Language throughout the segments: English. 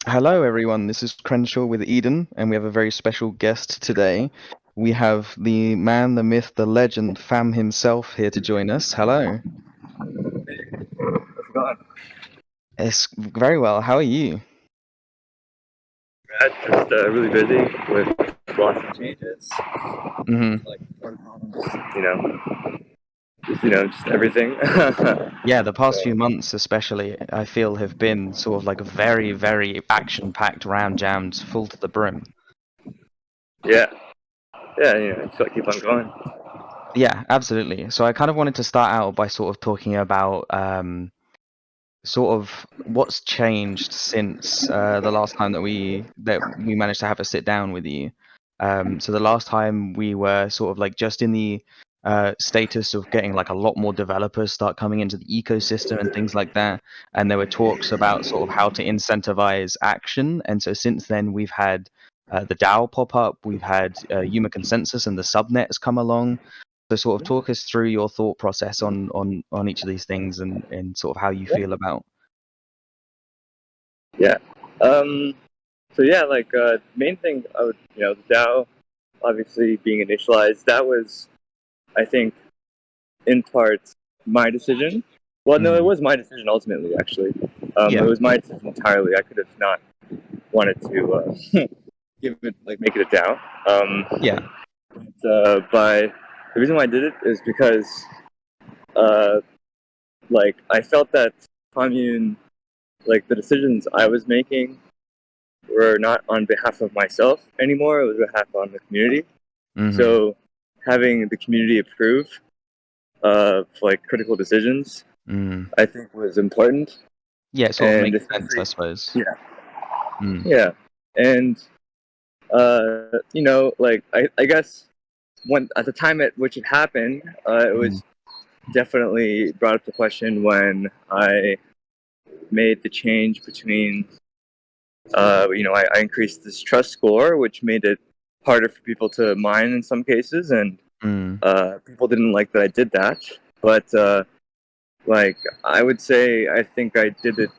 Hello, everyone. This is Crenshaw with Eden, and we have a very special guest today. We have the man, the myth, the legend, Fam himself here to join us. Hello. How's it going? It's very well. How are you? Brad, just really busy with lots of changes, hmm like protocols, you know, just everything. Yeah, the past few So months, especially, I feel have been sort of like very, very action-packed, ram-jammed, full to the brim. yeah, yeah, just gotta keep on going. Yeah, absolutely. So I kind of wanted to start out by sort of talking about sort of what's changed since the last time that we managed to have a sit down with you. So the last time we were sort of like just in the status of getting like a lot more developers start coming into the ecosystem and things like that, and there were talks about sort of how to incentivize action. And so since then we've had the DAO pop up, we've had Yuma Consensus and the subnet has come along. So sort of talk us through your thought process on each of these things and sort of how you Yeah, feel about. yeah. Um, so yeah, like main thing I would, the DAO obviously being initialized, that was, I think, in part my decision. Well, no, it Mm. was my decision ultimately. Actually, it Yeah. was my decision entirely. I could have not wanted to give it like make it a DAO. Yeah. By the reason why I did it is because uh, like I felt that commune, like the decisions I was making were not on behalf of myself anymore. It was on behalf on the community. Mhm. So having the community approve of like critical decisions, Mm. I think was important, Yeah, it sort of and makes sense, I especially suppose. yeah, Mm. yeah, and like I guess when at the time at which it happened, it Mm. was definitely brought up the question when I made the change between, I increased this trust score, which made it harder for people to mine in some cases, and Mm. people didn't like that I did that. But like I would say, I think I did it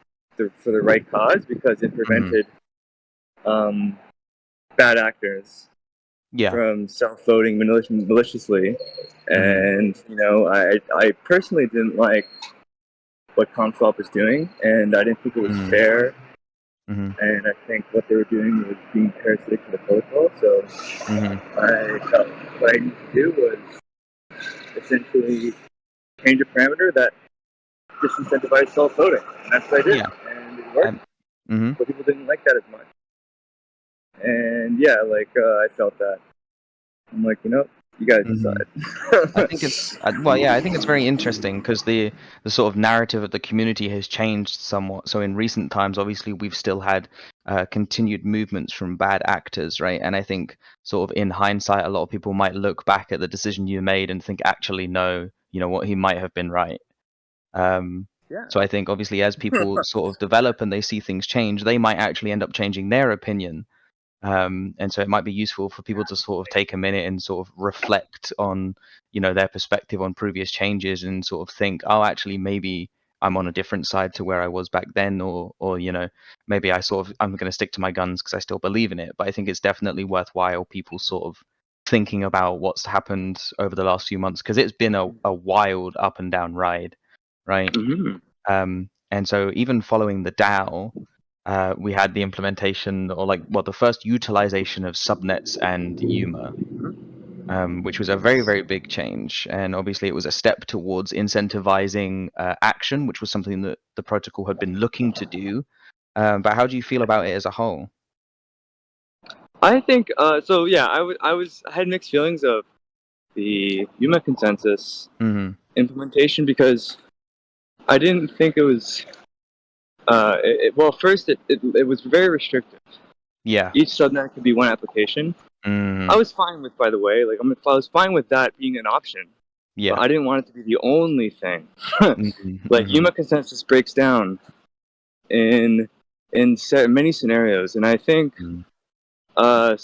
for the right cause because it Mhm. prevented um, bad actors Yeah. from self-voting maliciously, Mhm. and I personally didn't like what ComSwap was doing, and I didn't think it was Mm. fair. Mhm. And I think what they were doing was being parasitic to the protocol. So Mhm. I felt what I needed to do was essentially change a parameter that disincentivized self-voting, and that's what I did, Yeah. and it worked. Um, mhm. But people didn't like that as much, and yeah, like I felt that I'm like, you guys Mhm. I think decide. it's well, yeah, I think it's very interesting because the sort of narrative of the community has changed somewhat. So in recent times, obviously, we've still had continued movements from bad actors, right? And I think sort of in hindsight, a lot of people might look back at the decision you made and think, actually, no, you know what, he might have been right. Um, Yeah. so I think obviously as people sort of develop and they see things change, they might actually end up changing their opinion. And so it might be useful for people to sort of take a minute and sort of reflect on, their perspective on previous changes and sort of think, oh, actually, maybe I'm on a different side to where I was back then, or maybe I'm going to stick to my guns because I still believe in it. But I think it's definitely worthwhile people sort of thinking about what's happened over the last few months because it's been a wild up and down ride, right? Hmm. And so even following the DAO, we had the implementation or like well the first utilization of subnets and Yuma, which was a very very big change, and obviously it was a step towards incentivizing action, which was something that the protocol had been looking to do. But how do you feel about it as a whole? I think so. Yeah, I had mixed feelings of the Yuma consensus Hmm. implementation because I didn't think it was. Well, first it was very restrictive. Yeah. Each subnet could be one application. I Hmm. was fine with, by the way, like I was fine with that being an option, but Yeah. I didn't want it to be the only thing. Hmm. Like Hmm. Yuma consensus breaks down in many scenarios, and I think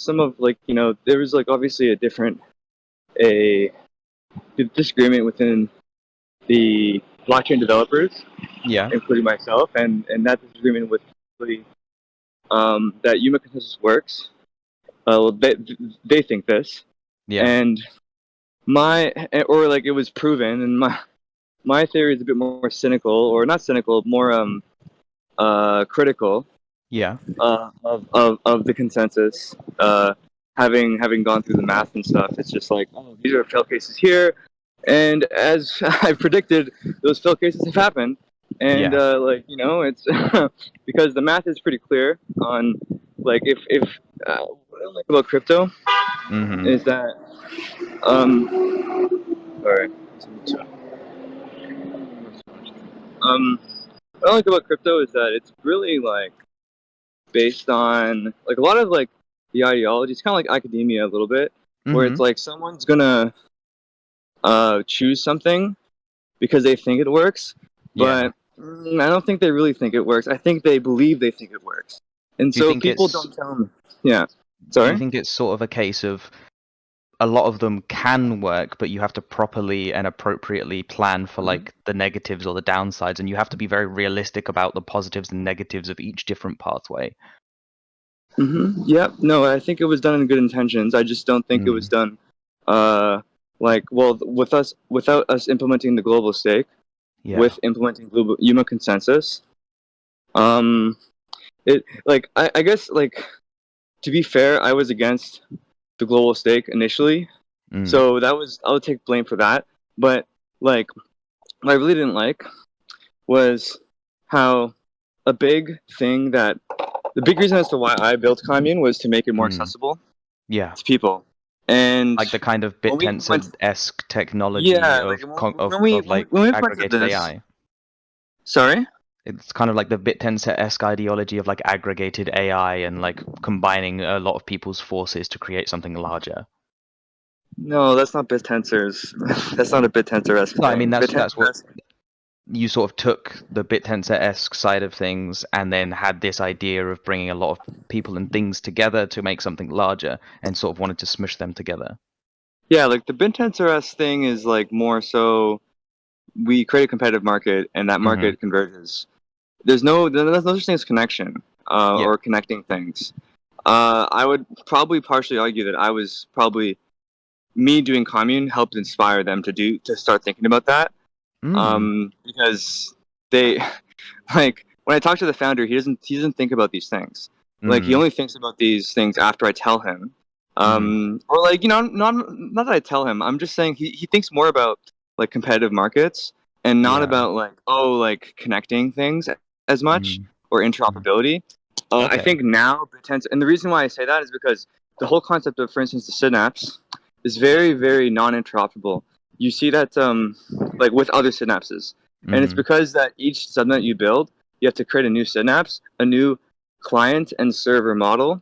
some of like there was like obviously a disagreement within the blockchain developers, Yeah. including myself, and that disagreement was really that human consensus works. Well, they think this, Yeah. and my or like it was proven, and my theory is a bit more cynical, or not cynical, more critical Yeah. of the consensus. Having gone through the math and stuff, it's just like, oh, these are fail cases here, and as I predicted, those fail cases have happened, and Yeah. like it's because the math is pretty clear on like if what I don't like about crypto Mhm. is that sorry. What I like about crypto is that it's really like based on like a lot of like the ideology. It's kind of like academia a little bit, where it's Mhm. like someone's gonna choose something because they think it works, Yeah. but I don't think they really think it works. I think they believe they think it works, and Do you so think people it's don't tell them. Yeah, do you sorry. think it's sort of a case of a lot of them can work, but you have to properly and appropriately plan for like the negatives or the downsides, and you have to be very realistic about the positives and negatives of each different pathway? Yep. No, I think it was done in good intentions. I just don't think it was Mm. done, uh, like well, without us implementing the global stake, Yeah. with implementing global human consensus. Um, it like I guess like to be fair, I was against the global stake initially, Mm. so I would take blame for that. But like what I really didn't like was how a big thing that the big reason as to why I built Commune was to make it more Mm. accessible Yeah. to people. And Like the kind of when we implemented, BitTensor-esque technology yeah, like of when we like implemented aggregated this, AI. sorry, It's kind of like the BitTensor-esque ideology of like aggregated AI and like combining a lot of people's forces to create something larger. no, that's not bit tensors. That's not a bit tensor-esque No, I mean thing. Bit that's what tensor-esque, you sort of took the BitTensor-esque side of things and then had this idea of bringing a lot of people and things together to make something larger and sort of wanted to smush them together. yeah, like the bit tensor-esque thing is like more so we create a competitive market and that Hmm. market converges. There's no such thing as connection Yeah. or connecting things. I would probably partially argue that I was probably me doing commune helped inspire them to start thinking about that Mm. because they like when I talk to the founder, he doesn't think about these things. Like he Mm. only thinks about these things after I tell him, Mm. or like not that I tell him. I'm just saying he thinks more about like competitive markets and not Yeah. about like oh like connecting things as much Mm. or Mm. interoperability. I Okay. think now pretends, and the reason why I say that is because the whole concept of, for instance, the synapse is very very non-interoperable. You see that like with other synapses, and it's Hmm. because that each subnet you build, you have to create a new synapse, a new client and server model,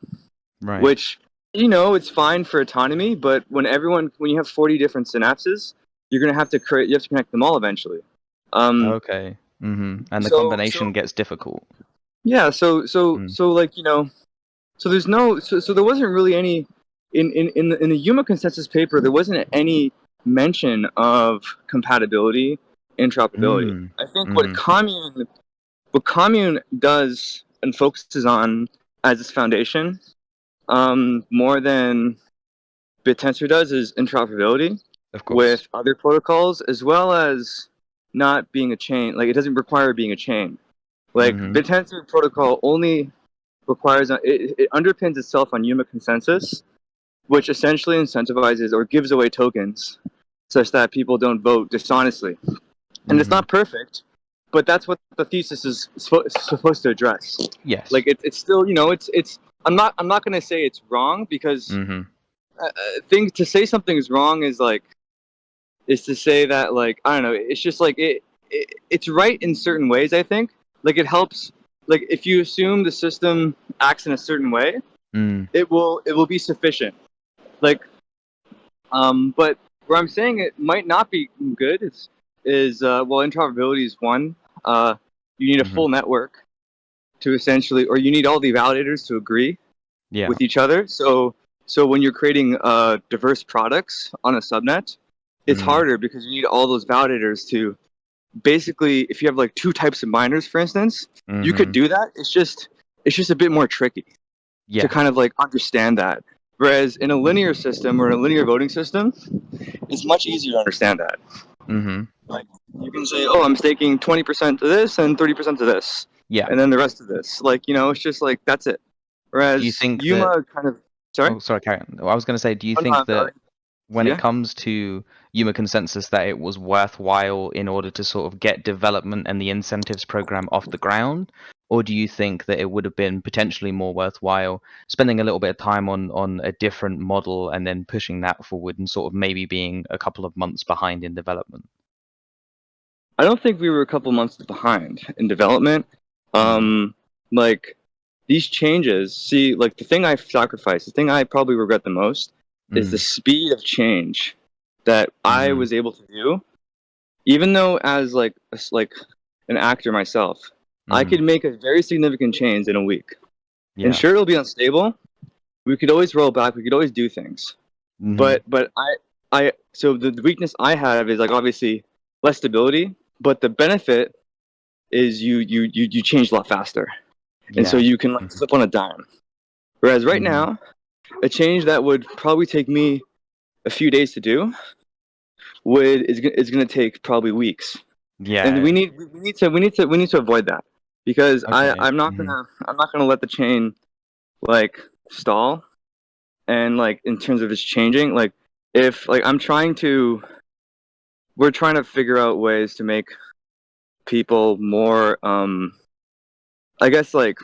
Right. which it's fine for autonomy, but when you have 40 different synapses, you're gonna have to create you have to connect them all eventually. Um, Okay. Hmm. And the so combination gets difficult. yeah, Mm. so like so there's no so there wasn't really any in the Yuma consensus paper there wasn't any mention of compatibility, interoperability. Mm. I think Mhm. what commune does and focuses on as its foundation, more than BitTensor does, is interoperability Of course. with other protocols, as well as not being a chain. Like it doesn't require being a chain. Like Mhm. BitTensor protocol only requires it underpins itself on Yuma consensus, which essentially incentivizes or gives away tokens such that people don't vote dishonestly. And it's Mhm. not perfect, but that's what the thesis is supposed to address. Yes. Like it's still it's I'm not gonna say it's wrong because Mhm. thing to say something is wrong is to say that like I don't know, it's just like it's right in certain ways. I think like it helps, like if you assume the system acts in a certain way, Mm. it will be sufficient. Like but where I'm saying it might not be good is well, interoperability is one. Uh, you need a Mhm. full network to essentially, or you need all the validators to agree Yeah. with each other. So when you're creating diverse products on a subnet, it's Mm. harder because you need all those validators to basically, if you have like two types of miners, for instance, you could Mhm. do that. it's just a bit more tricky to Yeah. kind of like understand that. Whereas in a linear system or in a linear voting system, it's much easier to understand that. Mhm. Like you can say, oh, I'm staking 20% to this and 30% to this, Yeah. and then the rest of this. Like it's just like that's it. Do you Whereas think that Yuma kind of sorry. Oh, sorry, Karen. I was gonna say, do you Oh, no, think that when it yeah. comes to Yuma consensus that it was worthwhile in order to sort of get development and the incentives program off the ground? Or do you think that it would have been potentially more worthwhile spending a little bit of time on a different model and then pushing that forward and sort of maybe being a couple of months behind in development? I don't think we were a couple months behind in development. Mm, Like these changes, see, like the thing I've sacrificed, the thing I probably regret the most is the mm, speed of change that I mhm, was able to do. Even though as like like an actor myself, I mm, could make a very significant change in a week. And yeah, sure, it'll be unstable. We could always roll back. We could always do things. mhm, But I so the weakness I have is like obviously less stability. But the benefit is you change a lot faster, and so yeah, you can like mhm, flip on a dime. Whereas right mhm, now, a change that would probably take me a few days to do is gonna take probably weeks, and yeah, we need to avoid that because okay, I'm not gonna let the chain like stall and like in terms of its changing like if like we're trying to figure out ways to make people more I guess like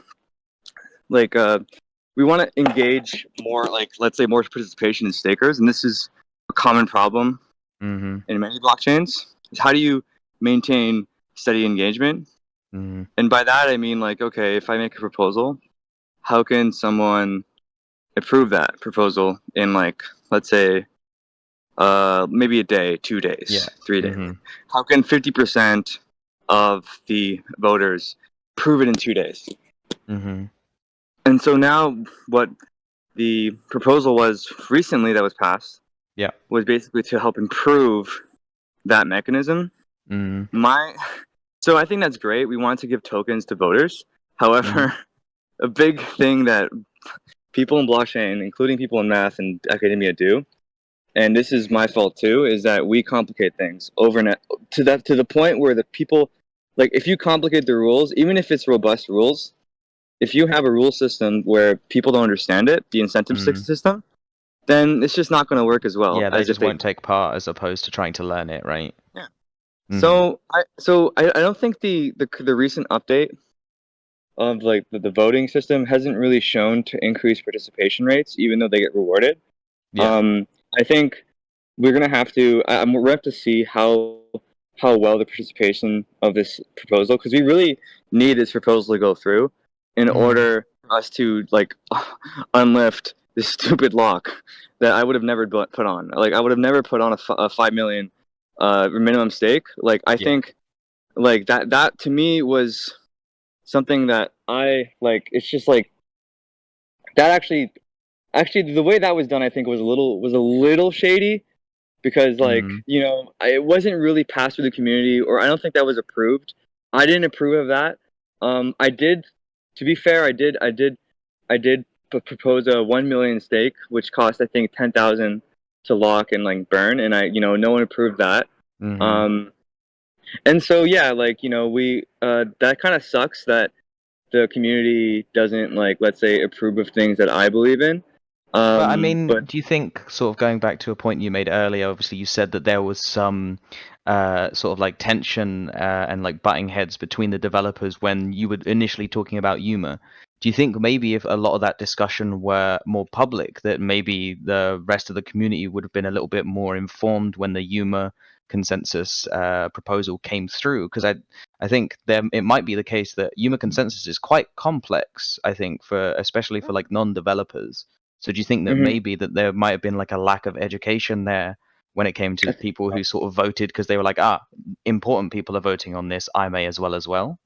we want to engage more like let's say more participation in stakers, and this is a common problem mhm, in many blockchains is how do you maintain steady engagement. mhm, And by that I mean like okay, if I make a proposal, how can someone approve that proposal in like let's say maybe a day, 2 days, yeah, 3 days? mhm, How can 50% of the voters prove it in 2 days? mhm, And so now what the proposal was recently that was passed yeah, was basically to help improve that mechanism. mhm, My so I think that's great. We want to give tokens to voters. mhm, However, a big thing that people in blockchain, including people in math and academia, do, and this is my fault too, is that we complicate things overnight to the point where the people like if you complicate the rules, even if it's robust rules, if you have a rule system where people don't understand it, the incentive mhm. system, then it's just not going to work as well Yeah, they as if just they won't do. take part as opposed to trying to learn it, right? Yeah. Mhm. I don't think the recent update of like the voting system hasn't really shown to increase participation rates, even though they get rewarded. Yeah. I think we're gonna have to. We're have to see how well the participation of this proposal, because we really need this proposal to go through in Mhm. order for us to like unlift this stupid lock that I would have never put on. Like I would have never put on a 5 million minimum stake. Like I Yeah. think like that to me was something that I like. It's just like that actually the way that was done I think was a little shady because like Mhm. it wasn't really passed through the community, or I don't think that was approved. I didn't approve of that. I did, to be fair, I did propose a 1 million stake, which cost I think 10,000 to lock and like burn, and no one approved that. Mhm. Um, and so yeah, like we that kind of sucks that the community doesn't like let's say approve of things that I believe in. But I mean, But do you think, sort of going back to a point you made earlier, obviously you said that there was some sort of like tension and like butting heads between the developers when you were initially talking about Yuma. Do you think maybe if a lot of that discussion were more public, that maybe the rest of the community would have been a little bit more informed when the Yuma consensus proposal came through? Because I think there it might be the case that Yuma consensus is quite complex, I think, for especially for like non-developers. So do you think that mhm. maybe that there might have been like a lack of education there when it came to I the think people who sort of voted because they were like, important people are voting on this, I may as well as well.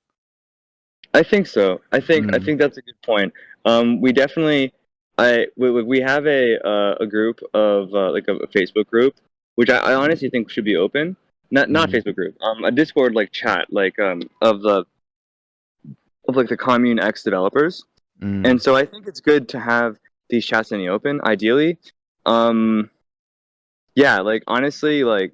I think so. I Mm, think that's a good point. We definitely we have a group of like a Facebook group, which I honestly think should be open. Not a mm, Facebook group. A Discord like chat like of like the Commune X developers. Mm. And so I think it's good to have these chats in the open, ideally. Um, yeah, like honestly, like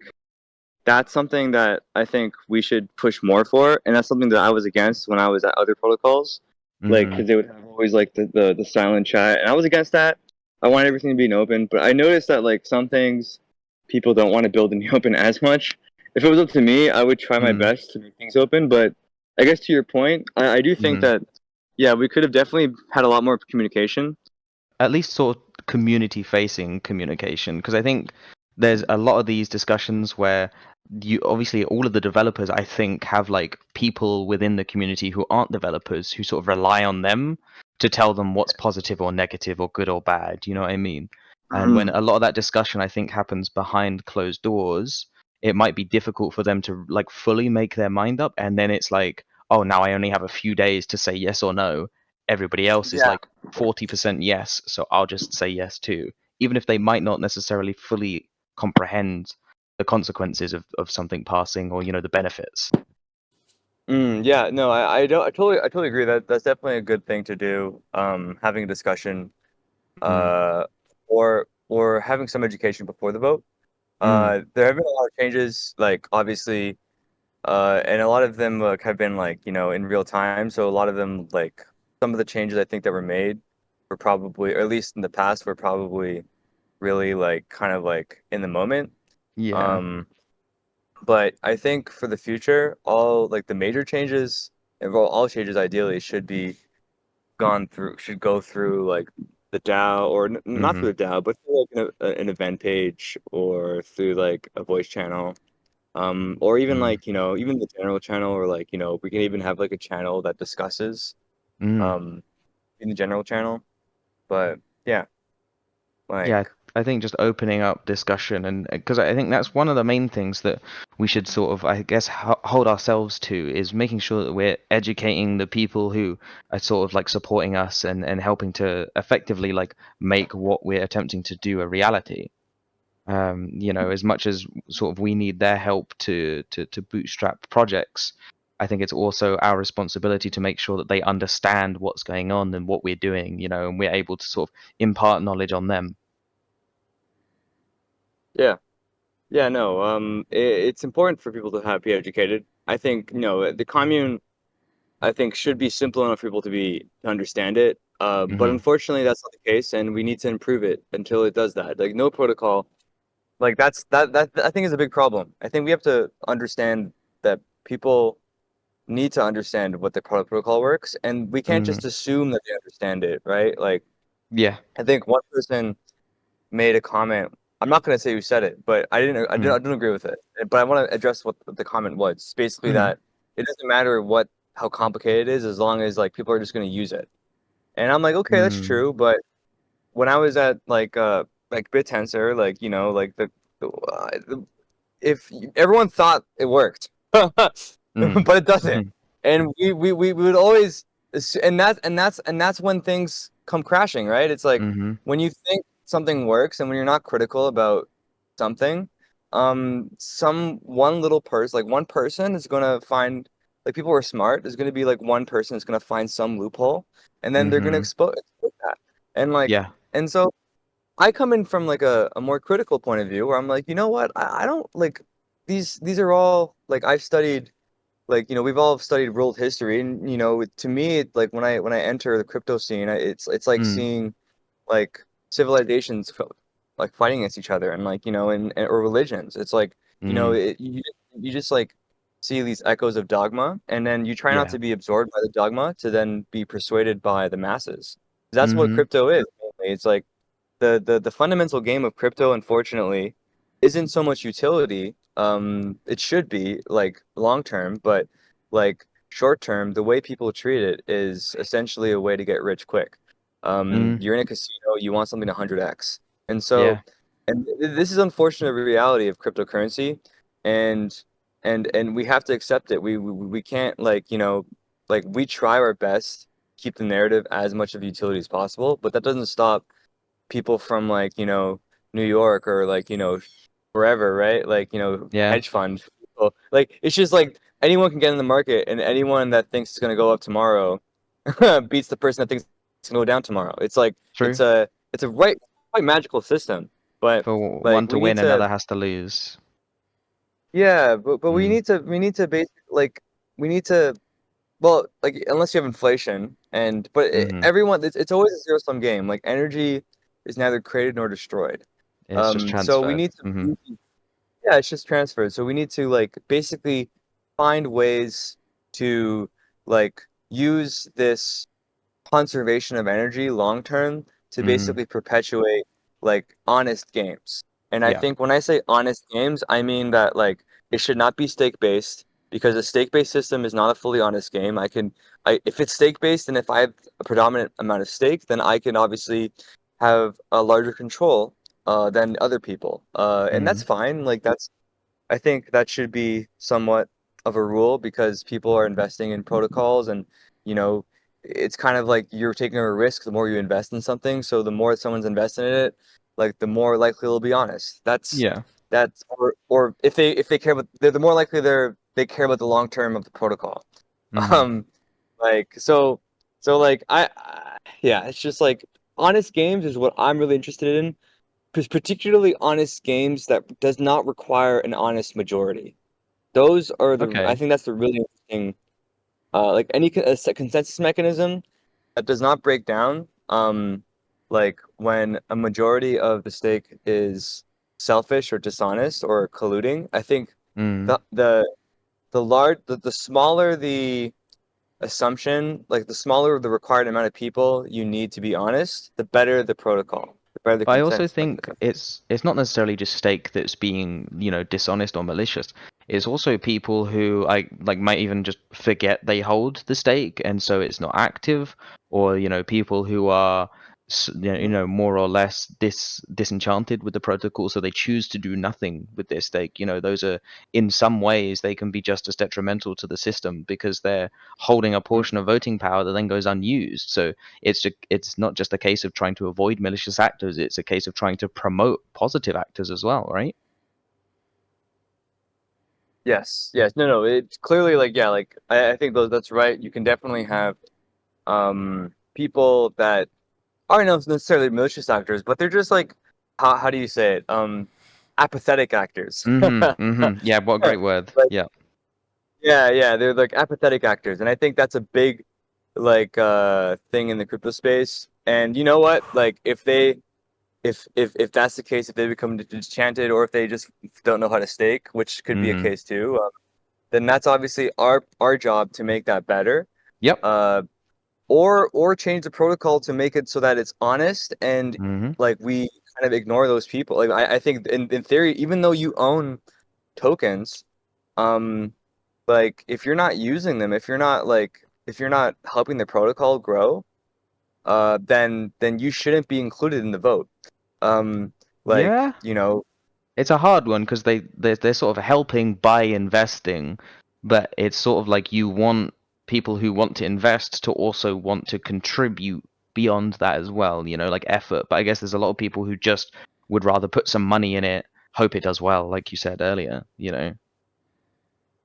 that's something that I think we should push more for, and that's something that I was against when I was at other protocols, like Mm. because they would have always like the silent chat, and I was against that. I want everything to be in open, but I noticed that like some things people don't want to build in the open as much. If it was up to me, I would try my Mm. best to make things open, but I guess to your point, I do think Mm. that yeah, we could have definitely had a lot more communication. At least sort of community facing communication, because I think there's a lot of these discussions where you obviously all of the developers I think have like people within the community who aren't developers who sort of rely on them to tell them what's positive or negative or good or bad, you know what I mean? And when Mm. a lot of that discussion I think happens behind closed doors, it might be difficult for them to like fully make their mind up, and then it's like, oh, now I only have a few days to say yes or no. Everybody else is Yeah. like 40% yes, so I'll just say yes too, even if they might not necessarily fully comprehend the consequences of something passing, or the benefits. Yeah, no, I don't I totally agree that that's definitely a good thing to do. Having a discussion, Mm, uh, or having some education before the vote. mm, There have been a lot of changes, like obviously, and a lot of them have been like in real time. So a lot of them like some of the changes I think that were made were probably, or at least in the past, were probably really like kind of like in the moment. yeah. Um, but I think for the future, all like the major changes, and well, all changes ideally should go through like the DAO, or not Mm-hmm. through the DAO, but through like an event page, or through like a voice channel, or even Mm, like even the general channel, or like we can even have like a channel that discusses mm. um in the general channel. But yeah, Yeah, like I think just opening up discussion, and because I think that's one of the main things that we should sort of, I guess, hold ourselves to, is making sure that we're educating the people who are sort of like supporting us and helping to effectively like make what we're attempting to do a reality. As much as sort of we need their help to bootstrap projects, I think it's also our responsibility to make sure that they understand what's going on and what we're doing, and we're able to sort of impart knowledge on them. yeah. Yeah, no, it's important for people to be educated. I think, the commune, I think, should be simple enough for people to understand it. But Hmm. unfortunately, that's not the case, and we need to improve it until it does that. Like no protocol, like that I think is a big problem. I think we have to understand that people need to understand what the protocol works, and we can't Mm. just assume that they understand it, right? Like Yeah. I think one person made a comment. I'm not going to say who said it, but Mm. I didn't agree with it. But I want to address what the comment was. It's basically Mm. that it doesn't matter how complicated it is, as long as like people are just going to use it. And I'm like, okay, that's Mm. true. But when I was at like BitTensor, like like if everyone thought it worked, but Mm. it doesn't. And we would always, and that's when things come crashing, right? It's like Mm-hmm. when you think something works and when you're not critical about something, some one little person, like one person is gonna find, like people who are smart, there's gonna be like one person is gonna find some loophole, and then they're gonna Mm-hmm. exploit that. And like, Yeah. and so I come in from like a more critical point of view where I'm like, you know what? I don't like these are all like I've studied, like we've all studied world history, and to me like when I enter the crypto scene, it's like Mm. seeing like civilizations like fighting against each other, and like or religions. It's like Mm. you just like see these echoes of dogma, and then you try not Yeah. to be absorbed by the dogma to then be persuaded by the masses. That's what Mm-hmm. crypto is. Mainly. It's like the fundamental game of crypto, unfortunately, isn't so much utility. It should be like long term, but like short term, the way people treat it is essentially a way to get rich quick. Mm. You're in a casino, you want something to 100x, and so, Yeah. and this is unfortunate reality of cryptocurrency, and and we have to accept it. We can't like like we try our best keep the narrative as much of utility as possible, but that doesn't stop people from like New York or like wherever, right? Like Yeah. hedge fund people. Like it's just like anyone can get in the market, and anyone that thinks it's gonna go up tomorrow beats the person that thinks it's gonna go down tomorrow. It's like True. it's a right quite magical system, but For like one to we need win, to another has to lose. yeah, but Mm. we need to base like we need to well like unless you have inflation and but Hmm. everyone it's always a zero sum game. Like energy is neither created nor destroyed. It's just So we transferred. need Hmm. to yeah, it's just transferred. So we need to like basically find ways to like use this conservation of energy long term to Mm. basically perpetuate like honest games. And I Yeah. think when I say honest games, I mean that like it should not be stake based because a stake based system is not a fully honest game. I if it's stake based and if I have a predominant amount of stake, then I can obviously have a larger control than other people. And that's Mm. fine. Like that's I think that should be somewhat of a rule because people are investing in protocols and, you know, it's kind of like you're taking a risk the more you invest in something. So the more someone's invested in it, like the more likely they'll be honest. Yeah. That's or if they care about the more likely they care about the long term of the protocol. Hmm. Um like like yeah, it's just like honest games is what I'm really interested in particularly honest games that does not require an honest majority. Those are I Okay. think that's the really interesting, like any consensus mechanism that does not break down, like when a majority of the stake is selfish or dishonest or colluding. I think Mm. the the smaller the assumption, like the smaller the required amount of people you need to be honest, the better the protocol, the better the But I also consensus think mechanism. it's not necessarily just stake that's being, dishonest or malicious. It's also people who I like might even just forget they hold the stake, and so it's not active, or people who are more or less disenchanted with the protocol, so they choose to do nothing with their stake. Those are in some ways they can be just as detrimental to the system because they're holding a portion of voting power that then goes unused. So it's not just a case of trying to avoid malicious actors, it's a case of trying to promote positive actors as well, right? Yes, yes. No, no, it's clearly like yeah, like I think that's right. You can definitely have people that aren't necessarily malicious actors, but they're just like how do you say it? Apathetic actors. Yeah, what a great word. Like Yeah. yeah, yeah, they're like apathetic actors. And I think that's a big like thing in the crypto space. And you know what? Like if that's the case, if they become disenchanted or if they just don't know how to stake, which could be a Hmm. case too, then that's obviously our job to make that better. Yep. Uh, or change the protocol to make it so that it's honest and Hmm. like we kind of ignore those people. Like I think in theory, even though you own tokens, um, like if you're not using them, if you're not helping the protocol grow, then you shouldn't be included in the vote. Um, like Yeah, you know, it's a hard one because they're sort of helping by investing, but it's sort of like you want people who want to invest to also want to contribute beyond that as well, like effort. But I guess there's a lot of people who just would rather put some money in it, hope it does well, like you said earlier. yeah.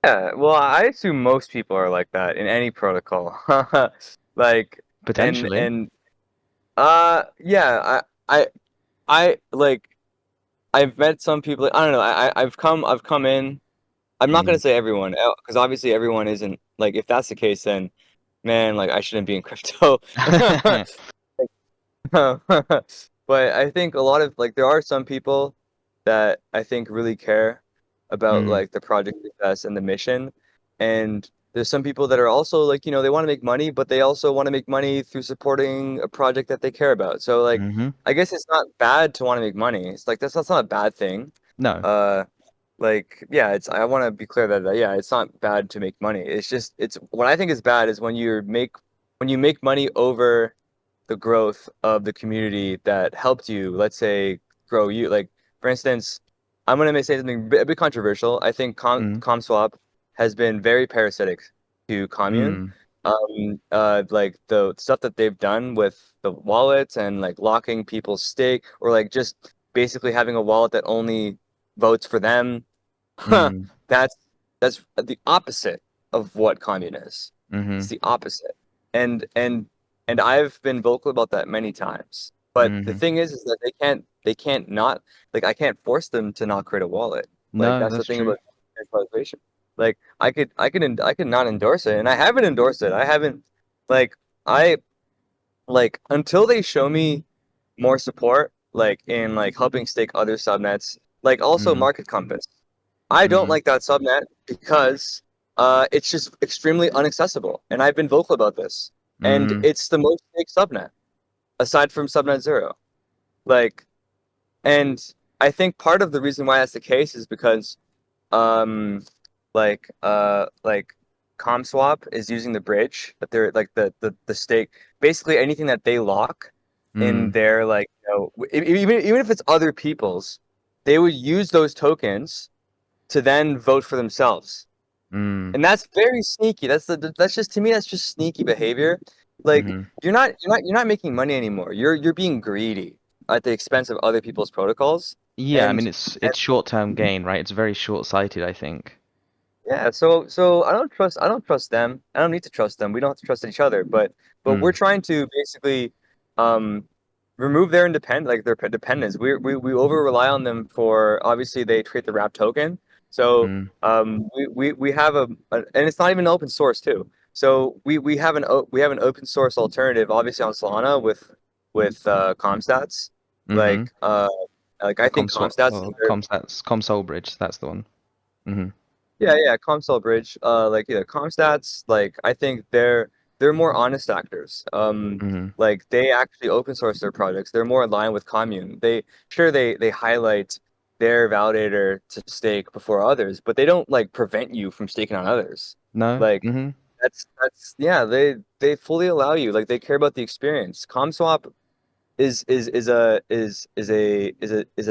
Well, I assume most people are like that in any protocol. Like Potentially. and yeah, I like I've met some people. I don't know. I've come in. I'm not gonna Mm. say everyone because obviously everyone isn't like. If that's the case, then man, like I shouldn't be in crypto. But I think a lot of like there are some people that I think really care about Mm. like the project success and the mission. And there's some people that are also like, they want to make money, but they also want to make money through supporting a project that they care about. So like Mm-hmm. I guess it's not bad to want to make money. It's like that's not a bad thing. No. Uh like yeah, it's I want to be clear that yeah, it's not bad to make money. It's just it's what I think is bad is when you make money over the growth of the community that helped you, let's say, grow you. Like, for instance, I'm gonna say something a bit controversial. I think Mm. ComSwap has been very parasitic to Commune. Mm. Like the stuff that they've done with the wallets and like locking people's stake, or like just basically having a wallet that only votes for them. Huh, Mm. that's that's the opposite of what Commune is. Mm-hmm. It's the opposite. And and I've been vocal about that many times. But the Mhm. thing is that they can't not like I can't force them to not create a wallet. Like No, that's the that's thing true. about decentralization. Like I could not endorse it, and I haven't endorsed it. I haven't like I like until they show me more support, like in like helping stake other subnets, like also Mm. Market Compass. I don't Mm. like that subnet because it's just extremely inaccessible, and I've been vocal about this. And Mm. it's the most staked subnet aside from subnet zero. Like, and I think part of the reason why that's the case is because um like ComSwap is using the bridge that they're like the stake, basically anything that they lock in Mm. their like even if it's other people's, they would use those tokens to then vote for themselves. Mm. And that's very sneaky. That's just, to me, that's just sneaky behavior. Like Mhm. you're not making money anymore. You're being greedy at the expense of other people's protocols. Yeah, I mean And it's short-term gain, right? It's very short-sighted, I think. yeah, so I don't trust them. I don't need to trust them. We don't have to trust each other. But we're Mm. trying to basically um remove their dependence. We over rely on them for, obviously they create the wrap token. So Mm. we have and it's not even open source too. So we have an open source alternative, obviously on Solana with Comstats. Mhm. Like I think Comswap Comstats is or their. Comsol Bridge, that's the one. Mhm. Yeah, yeah, Comsol Bridge. Like yeah, Comstats. Like I think they're more honest actors. Mhm. Like they actually open source their projects. They're more aligned with Commune. They highlight their validator to stake before others, but they don't like prevent you from staking on others. No? Like Mhm. that's yeah, they fully allow you. Like they care about the experience. ComSwap is a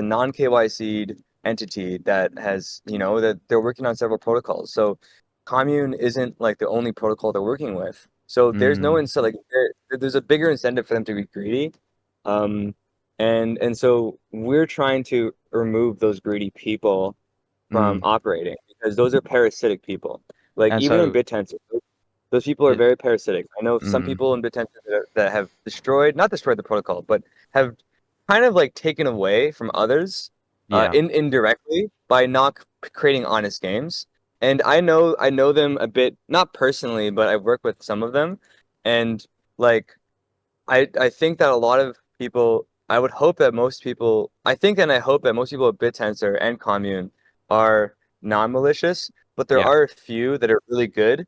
non KYC'd entity that has, that they're working on several protocols. So Commune isn't like the only protocol they're working with. So there's no Mm. incentive, like there's a bigger incentive for them to be greedy. Um and so we're trying to remove those greedy people from Mm. operating, because those are parasitic people. Like And even in so BitTensor, those people are it very parasitic. I know some mm. people in BitTensor that have not destroyed the protocol, but have kind of like taken away from others, Yeah. indirectly by not creating honest games. And I know them a bit, not personally, but I've worked with some of them, and like I think that a lot of people, I would hope that most people, I think and I hope that most people at BitTensor and Commune are non-malicious, but there Yeah. are a few that are really good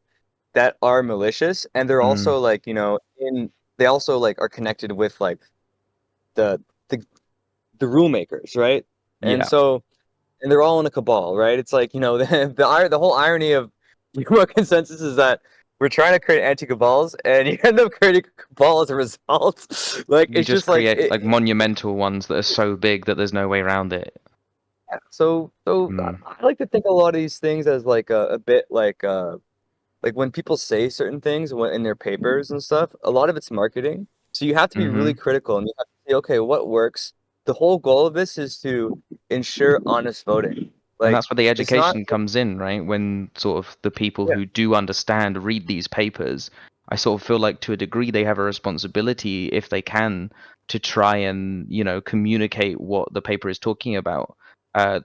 that are malicious, and they're Mm. also like, they also like are connected with like the the the rule makers, right? And Yeah. so, and they're all in a cabal, right? It's like, the whole irony of what consensus is that we're trying to create anti-cabals, and you end up creating a cabal as a result. Like You it's just just like create like monumental ones that are so big that there's no way around it. so Mm. I like to think a lot of these things as like a bit like when people say certain things in their papers and stuff, a lot of it's marketing. So you have to be really Mhm. critical, and you have to say, okay, what works? The whole goal of this is to ensure honest voting. And Like that's where the it's not, education comes in, right? When sort of the people yeah, who do understand read these papers, I sort of feel like to a degree they have a responsibility, if they can, to try and, communicate what the paper is talking about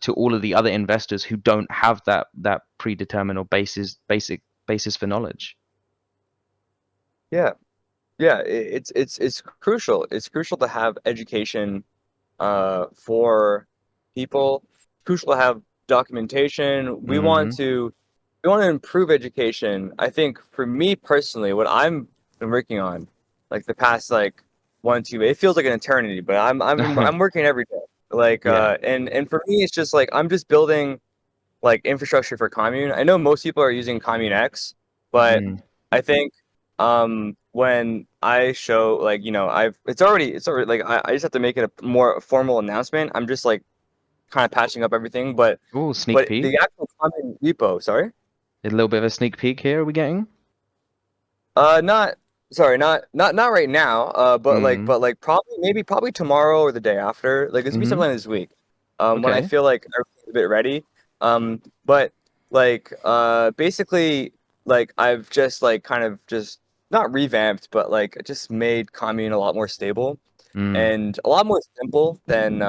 to all of the other investors who don't have that predetermined or basic basis for knowledge. yeah, yeah. It's crucial. It's crucial to have education for people. Crucial to have documentation. Hmm. We want to improve education. I think for me personally, what I'm been working on, like the past like 1 2, it feels like an eternity, but I'm working every day. Like Yeah. and for me, it's just like I'm just building like infrastructure for Commune. I know most people are using Commune X, but Mm. I think when I show like, it's already like I just have to make it a more formal announcement. I'm just like kind of patching up everything, Oh, sneak but peek. the actual Commune repo, sorry. A little bit of a sneak peek here, are we getting? Not sorry, not right now. Mm. But like probably tomorrow or the day after. Like it's gonna be Hmm. sometime this week. When I Okay. feel like everything's a bit ready. But like basically like I've just like kind of just not revamped, but like just made Commune a lot more stable Mm. and a lot more simple than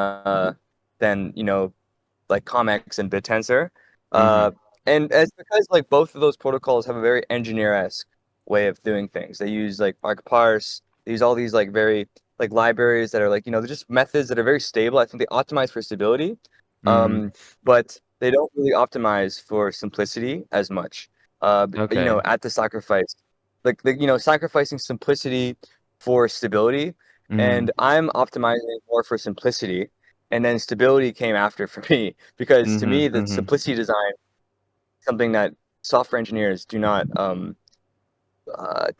like Comex and BitTensor. Mm-hmm. Uh, and it's because like both of those protocols have a very engineer-esque way of doing things. They use like arcparse. They use all these like very like libraries that are like they're just methods that are very stable. I think they optimize for stability, Mm. but they don't really optimize for simplicity as much. Okay. At the sacrifice, like sacrificing simplicity for stability, Mm. and I'm optimizing more for simplicity and then stability came after for me because to Mm-hmm. me the Mm-hmm. simplicity design is something that software engineers do not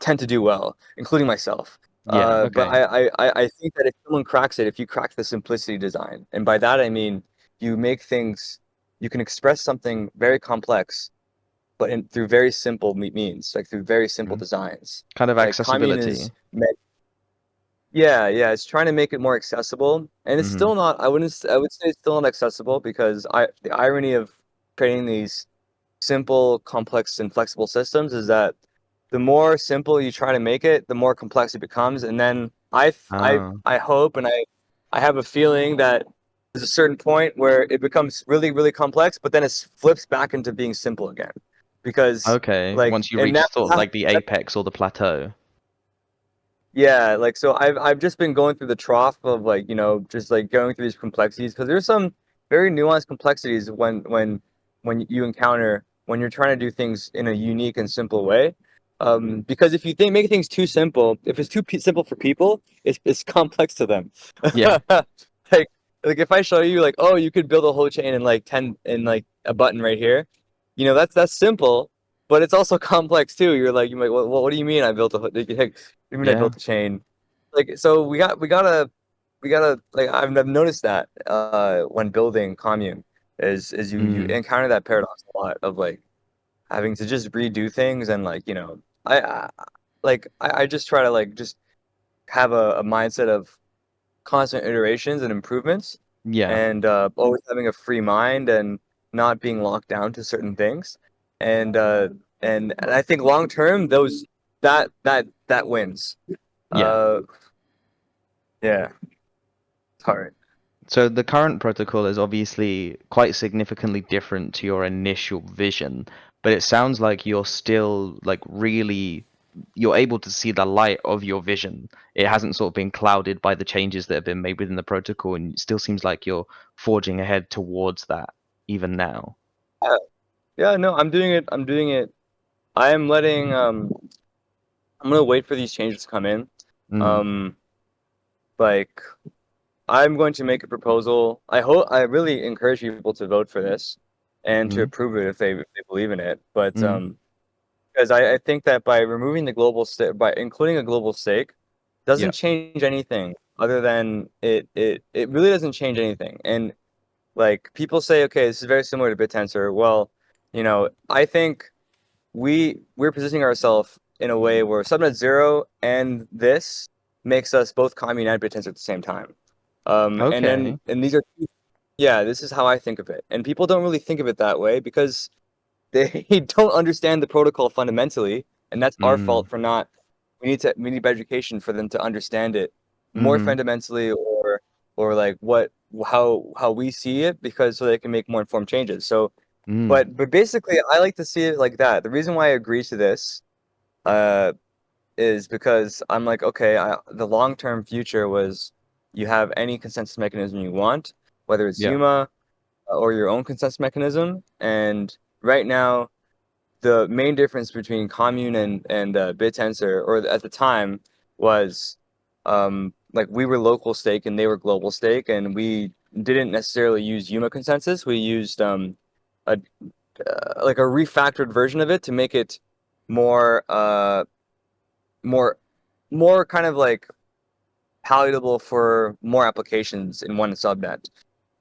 tend to do well, including myself. Yeah. But Okay. I think that if someone cracks it, if you crack the simplicity design, and by that I mean you make things, you can express something very complex, but through very simple means, like through very simple Mm. designs. Kind of Like Commune is accessibility. yeah, yeah, it's trying to make it more accessible, and it's Mm-hmm. still not. I would say it's still not accessible because the irony of creating these simple, complex, and flexible systems is that the more simple you try to make it, the more complex it becomes. And then Oh. I hope and I have a feeling that there's a certain point where it becomes really, really complex, but then it flips back into being simple again, because Okay. like Once you and reach that sort of like the apex or the plateau. yeah, like so I've just been going through the trough of like, just like going through these complexities because there's some very nuanced complexities when you encounter when you're trying to do things in a unique and simple way. Because if you make things too simple, if it's too simple for people, it's complex to them. Yeah. Like like if I show you like, oh, you could build a whole chain in like 10 in like a button right here, that's simple, but it's also complex too. You might, what do you mean I built a you mean I Yeah. built a chain? Like, so we gotta like I've noticed that when building commune is you Mm. encounter that paradox a lot of like having to just redo things and like I just try to like just have a mindset of constant iterations and improvements Yeah. and always having a free mind and not being locked down to certain things and and I think long term those that wins. Yeah. uh yeah, it's hard. So the current protocol is obviously quite significantly different to your initial vision, but it sounds like you're still like really you're able to see the light of your vision. It hasn't sort of been clouded by the changes that have been made within the protocol, and it still seems like you're forging ahead towards that even now. Yeah, yeah, no, I'm doing it. I am letting I'm gonna wait for these changes to come in. Mm. um like I'm going to make a proposal. I really encourage people to vote for this and to Mm. approve it if they believe in it. But Mm. because I think that by removing the global stake, by including a global stake, Yeah. doesn't change anything other than it really doesn't change anything. And like people say, okay, this is very similar to BitTensor. Well, I think we're positioning ourselves in a way where subnet zero and this makes us both commune and BitTensor at the same time. Okay. And these are yeah, this is how I think of it. And people don't really think of it that way because they don't understand the protocol fundamentally, and that's our Mm. fault for not. We need education for them to understand it more Mm-hmm. fundamentally, or like how we see it, because so they can make more informed changes. So, Mm. but basically, I like to see it like that. The reason why I agree to this, uh, is because I'm like, okay, the long term future was you have any consensus mechanism you want, whether it's Yeah. UMA or your own consensus mechanism, and right now the main difference between Commune and BitTensor, or at the time, was like we were local stake and they were global stake, and we didn't necessarily use UMA consensus. We used a like a refactored version of it to make it more more kind of like palatable for more applications in one subnet.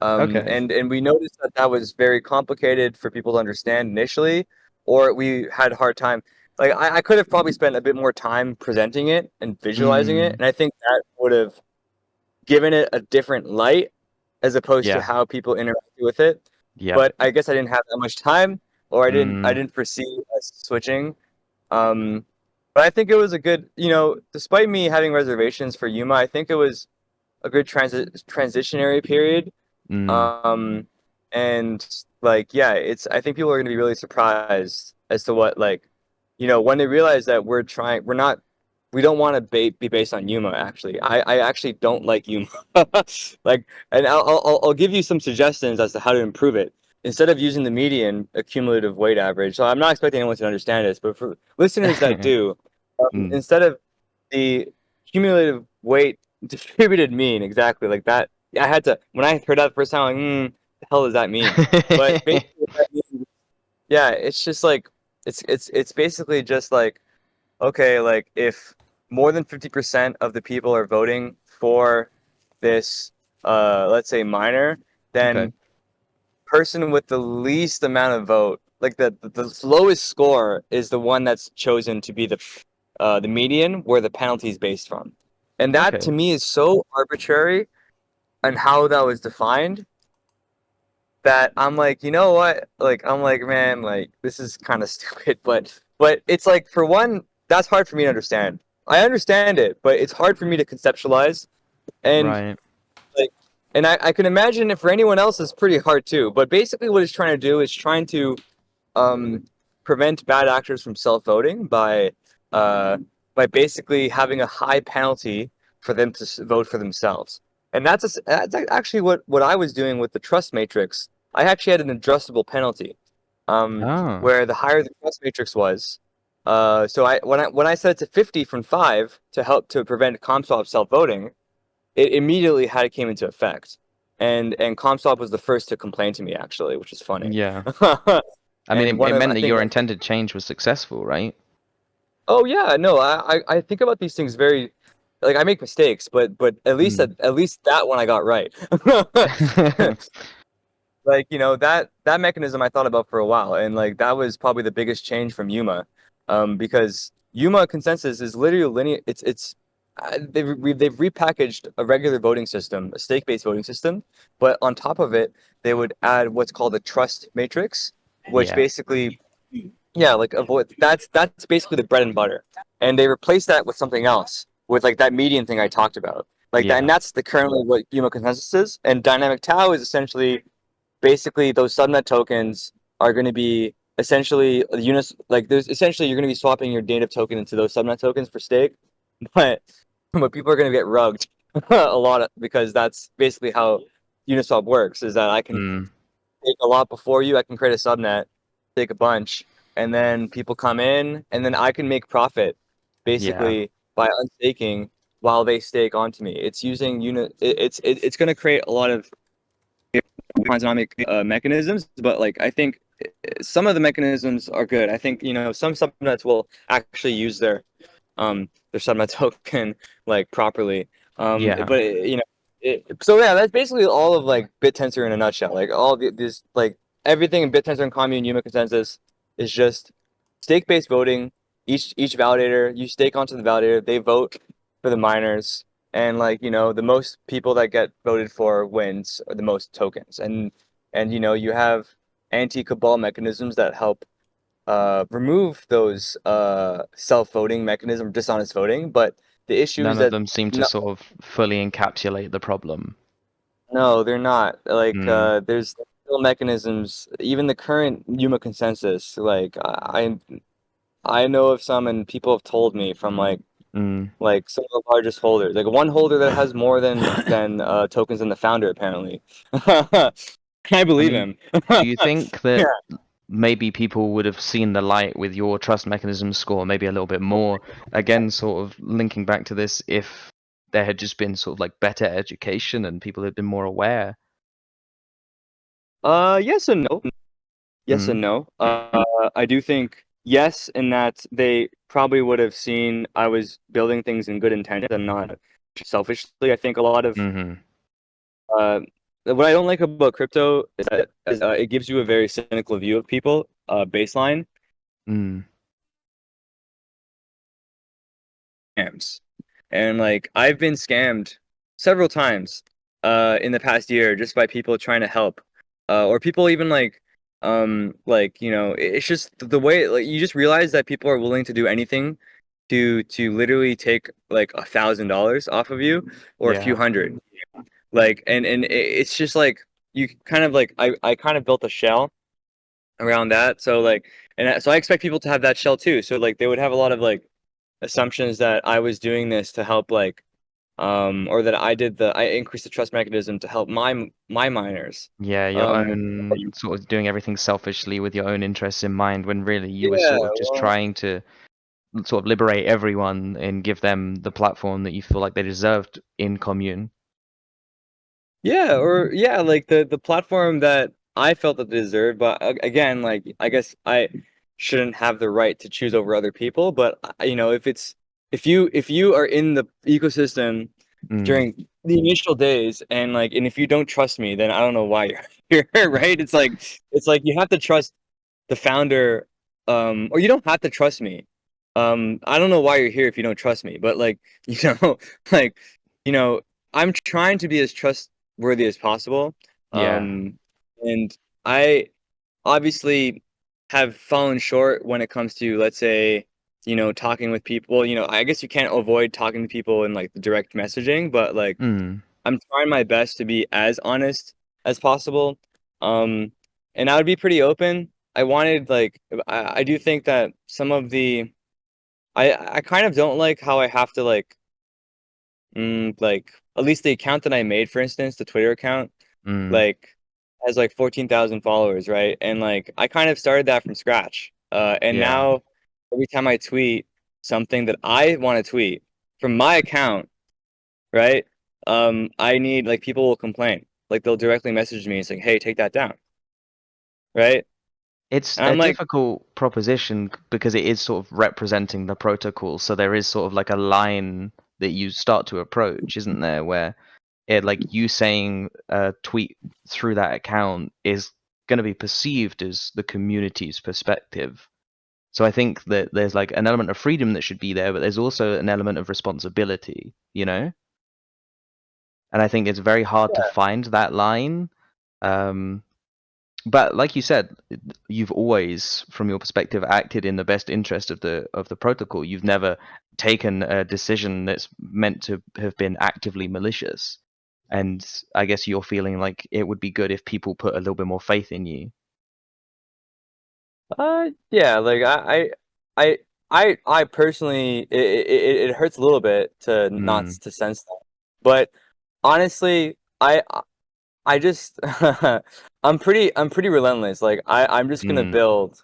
Okay. And we noticed that that was very complicated for people to understand initially, or we had a hard time. Like I could have probably spent a bit more time presenting it and visualizing it, Mm. and I think that would have given it a different light as opposed to Yeah. how people interact with it. Yep. But I guess I didn't have that much time, or I Mm. didn't foresee us switching. Um, But I think it was a good, despite me having reservations for Yuma, I think it was a good transitionary period. Mm. Um, and like, yeah, I think people are going to be really surprised as to what, like, when they realize that we don't want to be based on Yuma, actually. I actually don't like Yuma. Like, and I'll give you some suggestions as to how to improve it. Instead of using the median accumulative weight average, so I'm not expecting anyone to understand this, but for listeners that do, Mm. instead of the cumulative weight distributed mean, exactly like that. I had to when I heard that the first time, like, the hell does that mean? But basically, what that means, yeah, it's just like it's basically just like, okay, like if more than 50% of the people are voting for this, let's say minor, Okay. then person with the least amount of vote, like the lowest score, is the one that's chosen to be the median where the penalty is based from. And that to Okay. me is so arbitrary and how that was defined that I'm like, you know what? Like I'm like, man, like this is kind of stupid, but it's like for one, that's hard for me to understand. I understand it, but it's hard for me to conceptualize. And Right. like and I can imagine it for anyone else it's pretty hard too. But basically what it's trying to do is trying to um, prevent bad actors from self-voting uh, by basically having a high penalty for them to vote for themselves. And that's actually what I was doing with the trust matrix. I actually had an adjustable penalty, Oh. where the higher the trust matrix was. So when I set it to 50 from 5 to help to prevent ComSwap self-voting, it immediately had it came into effect. And ComSwap was the first to complain to me actually, which is funny. Yeah. I mean, And it one of meant I that think your intended change was successful, right? oh yeah, no, I think about these things very like I make mistakes, but Mm. at least that one I got right. Like, that mechanism I thought about for a while, and like that was probably the biggest change from Yuma, because Yuma consensus is literally linear. They've repackaged a regular voting system, a stake-based voting system, but on top of it, they would add what's called a trust matrix, which Yeah. basically, yeah, like avoid that's basically the bread and butter, and they replaced that with something else, with like that median thing I talked about, like that, and Yeah. that's the currently what Yuma consensus is, and dynamic tau is essentially basically those subnet tokens are going to be essentially units like there's essentially you're going to be swapping your native token into those subnet tokens for stake, but people are going to get rugged because that's basically how Uniswap works, is that I can Mm. take a lot before you. I can create a subnet, take a bunch, and then people come in, and then I can make profit Yeah. basically by unstaking while they stake onto me. It's using unit. It's going to create a lot of economic mechanisms, but like I think some of the mechanisms are good. I think some subnets will actually use their subnet token like properly. Yeah. But so yeah, that's basically all of like BitTensor in a nutshell. Like all this like everything in BitTensor and Commune Yuma consensus is just stake-based voting. Each validator, you stake onto the validator, they vote for the miners, and like the most people that get voted for wins or the most tokens, and you have anti-cabal mechanisms that help remove those self-voting mechanism, dishonest voting. But the issue is None of that them seem to no, sort of fully encapsulate the problem. no, they're not. Like Mm. there's still mechanisms. Even the current Yuma consensus, like I know of some, and people have told me from Mm. like some of the largest holders, like one holder that has more than tokens than the founder apparently. I I believe mean, him. do you think Yeah. that maybe people would have seen the light with your trust mechanism score maybe a little bit more? Again, sort of linking back to this, if there had just been sort of like better education and people had been more aware. Yes and no. Yes Mm. and no. I do think yes, in that they probably would have seen I was building things in good intention and not selfishly. I think a lot of Mm-hmm. uh, what I don't like about crypto is that it gives you a very cynical view of people. Baseline Mm. scams, and like I've been scammed several times in the past year just by people trying to help, or people even like it's just the way like you just realize that people are willing to do anything to literally take like $1,000 off of you or a few Yeah. hundred. Like and it's just like you kind of like I kind of built a shell around that. So like so I expect people to have that shell too. So like they would have a lot of like assumptions that I was doing this to help like or that I increased the trust mechanism to help my miners. Yeah, your Um own sort of doing everything selfishly with your own interests in mind when really you were yeah, sort of just well, trying to sort of liberate everyone and give them the platform that you feel like they deserved in commune. yeah, or yeah, like the platform that I felt that they deserved, but again, like I guess I shouldn't have the right to choose over other people, but you know, if you are in the ecosystem Mm. during the initial days and like and if you don't trust me, then I don't know why you're here, right? It's like you have to trust the founder, or you don't have to trust me. I don't know why you're here if you don't trust me, but like, you know, like, you know, I'm trying to be as trustworthy as possible. Yeah. And I obviously have fallen short when it comes to, let's say, you know, talking with people. Well, you know, I guess you can't avoid talking to people in like the direct messaging, but like, Mm. I'm trying my best to be as honest as possible. Um, and I would be pretty open. I wanted like I do think that some of the I kind of don't like how I have to like at least the account that I made, for instance, the Twitter account, Mm. like has like 14,000 followers, right? And like I kind of started that from scratch. And Yeah. now every time I tweet something that I want to tweet from my account, right? I need like people will complain. Like they'll directly message me. It's like, hey, take that down, right? It's And a I'm like, difficult proposition because it is sort of representing the protocol. So there is sort of like a line that you start to approach, isn't there? Where it like you saying a tweet through that account is going to be perceived as the community's perspective. So I think that there's like an element of freedom that should be there, but there's also an element of responsibility, you know? And I think it's very hard to find that line. Um, but like you said, you've always, from your perspective, acted in the best interest of the protocol. You've never taken a decision that's meant to have been actively malicious. And I guess you're feeling like it would be good if people put a little bit more faith in you. yeah, like I personally, it hurts a little bit to not Mm, to sense that, but honestly, I just I'm pretty relentless. Like I'm just gonna mm, build.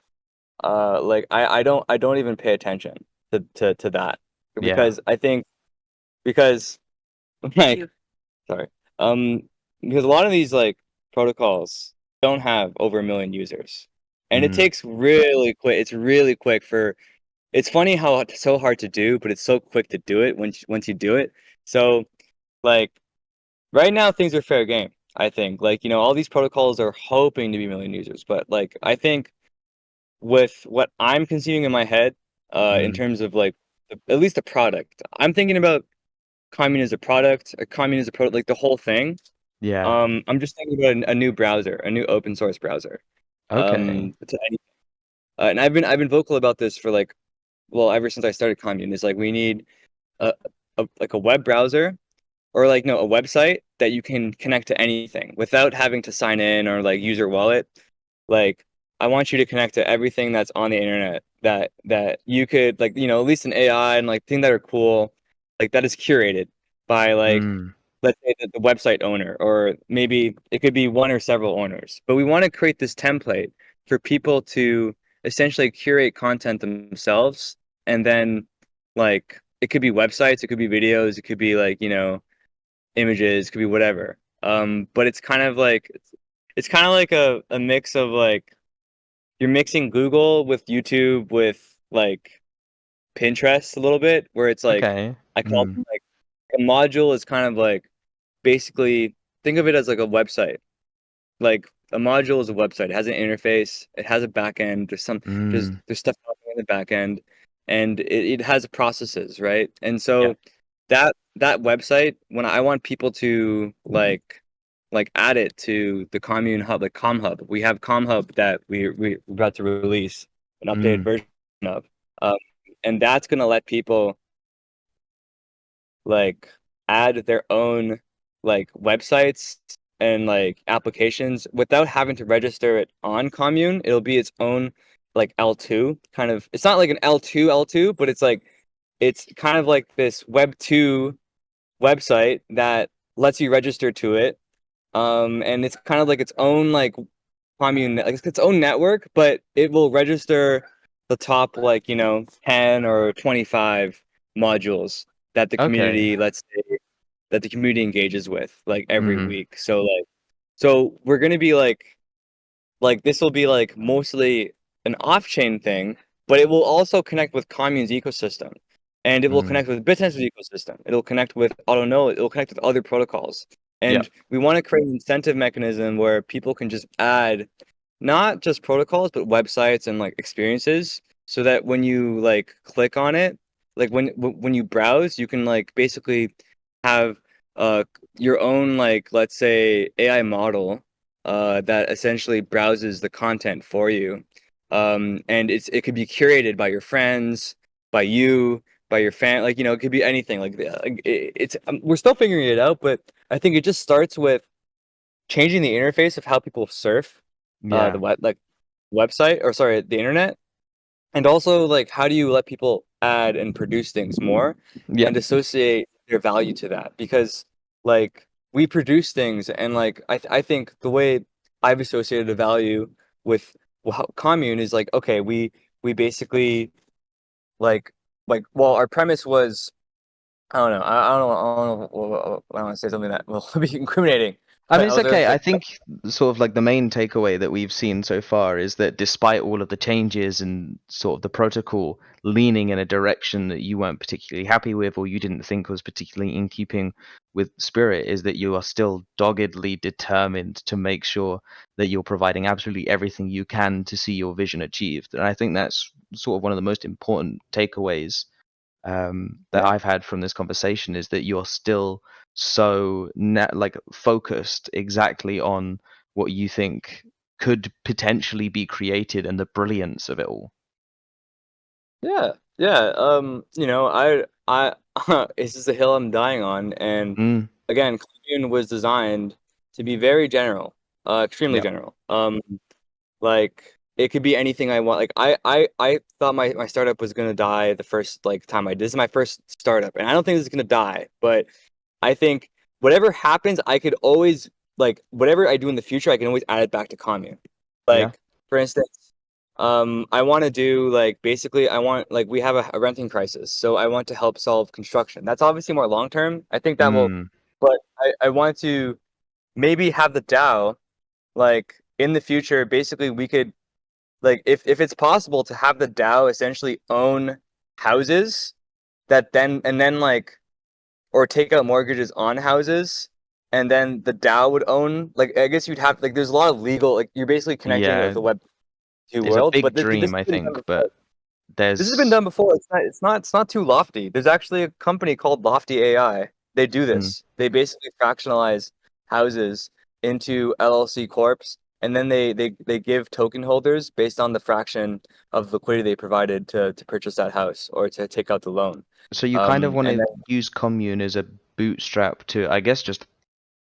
Like I don't even pay attention to that yeah. because I think because like sorry um because a lot of these like protocols don't have over 1 million users, and it Mm, takes really quick. It's really quick for. It's funny how it's so hard to do, but it's so quick to do it once you do it. So like right now things are fair game. I think like you know all these protocols are hoping to be 1 million users, but like I think with what I'm conceiving in my head, in mm, terms of like at least a product. I'm thinking about Commune as a product, a Commune as a product, like the whole thing. yeah. I'm just thinking about a new browser, a new open source browser. Okay. To any, and I've been vocal about this for like well ever since I started Commune. It's like we need a, like a web browser or like no a website that you can connect to anything without having to sign in or like use your wallet. Like I want you to connect to everything that's on the internet that you could like you know at least an AI and like thing that are cool like that is curated by like Mm, let's say the website owner or maybe it could be one or several owners. But we want to create this template for people to essentially curate content themselves and then like it could be websites, it could be videos, it could be like you know images, could be whatever. But it's kind of like it's kind of like a mix of like you're mixing Google with YouTube with like Pinterest a little bit, where it's like okay. I call Mm, them like a module is kind of like basically think of it as like a website. Like a module is a website. It has an interface. It has a backend. mm, There's stuff happening in the backend, and it has processes, right? And yeah. so that website, when I want people to like add it to the Commune Hub, like ComHub. We have ComHub that we're about to release an updated Mm, version of. Um, and that's gonna let people like add their own like websites and like applications without having to register it on Commune. It'll be its own like L2 kind of. It's not like an L2, but it's kind of like this Web 2 website that lets you register to it. And it's kind of like its own like Commune, like it's its own network, but it will register the top like 10 or 25 modules that the Okay. community, let's say, that the community engages with like every Mm. week. So we're gonna be like this will be like mostly an off-chain thing, but it will also connect with Commune's ecosystem, and it will Mm. connect with Bittensor's ecosystem. It'll connect with AutoNode. It'll connect with other protocols, Yeah. and we want to create an incentive mechanism where people can just add not just protocols but websites and like experiences, so that when you like click on it, like when you browse, you can like basically have uh your own like let's say AI model that essentially browses the content for you. And it could be curated by your friends, by you, by your fan. Like it could be anything. It's we're still figuring it out, but I think it just starts with changing the interface of how people surf Yeah. the website, or sorry, the internet, and also like how do you let people add and produce things more Yeah. and associate their value to that? Because like we produce things, and like I think the way I've associated a value with commune is like, okay, we basically like well, our premise was, I don't know, I don't want to say something that will be incriminating, I mean, but I it's was okay. I like, think sort of like the main takeaway that we've seen so far is that despite all of the changes and sort of the protocol leaning in a direction that you weren't particularly happy with or you didn't think was particularly in keeping with spirit, is that you are still doggedly determined to make sure that you're providing absolutely everything you can to see your vision achieved. And I think that's sort of one of the most important takeaways that yeah. I've had from this conversation is that you're still so like focused exactly on what you think could potentially be created and the brilliance of it all. Yeah, yeah. I it's just a hill I'm dying on, and Mm, again, Commune was designed to be very general, extremely yeah, general. Like it could be anything I want. Like I thought my startup was gonna die the first like time I did. This is my first startup, and I don't think this is gonna die, but I think whatever happens, I could always like whatever I do in the future, I can always add it back to commune. yeah. Like for instance, I want to do like basically I want like we have a renting crisis, so I want to help solve construction. That's obviously more long term. I think that will, Mm, but I want to maybe have the DAO like in the future. Basically, we could like if it's possible to have the DAO essentially own houses that then like or take out mortgages on houses, and then the DAO would own. Like I guess you'd have like there's a lot of legal like you're basically connecting it with yeah, the Web 2 it's a world, big but this dream, has I been done think, before. but This has been there's done before. It's not too lofty. There's actually a company called Lofty AI. They do mm. this. They basically fractionalize houses into LLC corps, and then they give token holders based on the fraction of liquidity they provided to purchase that house or to take out the loan. So you kind of want And to then use commune as a bootstrap to, I guess, just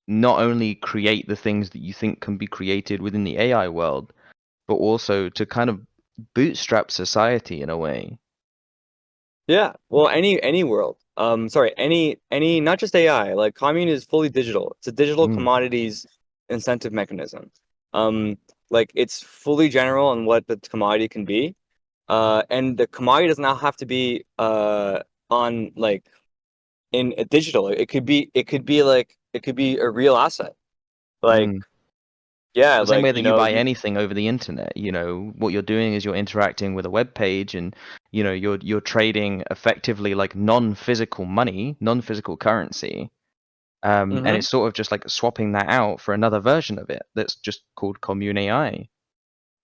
not only create the things that you think can be created within the AI world, but also to kind of bootstrap society in a way. yeah, well, any world. Sorry, any not just AI. Like commune is fully digital. It's a digital Mm, commodities incentive mechanism. Um, like it's fully general on what the commodity can be. And the commodity does not have to be on like in a digital. It could be a real asset. Like mm. yeah, The same like way that you buy anything over the internet, what you're doing is you're interacting with a web page and you're trading effectively like non-physical money, non-physical currency. And hmm it's sort of just like swapping that out for another version of it that's just called Commune AI.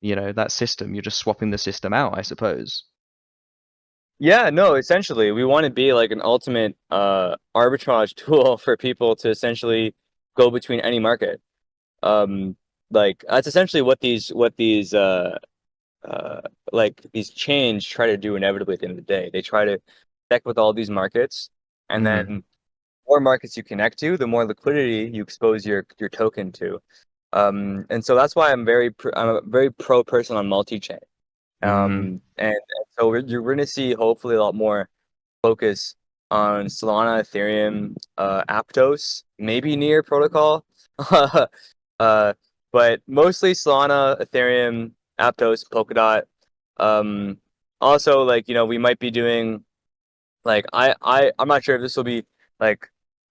That system, you're just swapping the system out, I suppose. Yeah, no, essentially, we want to be like an ultimate arbitrage tool for people to essentially go between any market. Um, like that's essentially what these like these chains try to do inevitably at the end of the day. They try to connect with all these markets, and Mm. then more markets you connect to, the more liquidity you expose your token to. And so that's why I'm a very pro person on multi-chain. Mm. And so you're going to see hopefully a lot more focus on Solana, Ethereum, Aptos, maybe Near protocol, uh, but mostly Solana, Ethereum, Aptos, Polkadot. Um, Also, like we might be doing like I'm not sure if this will be like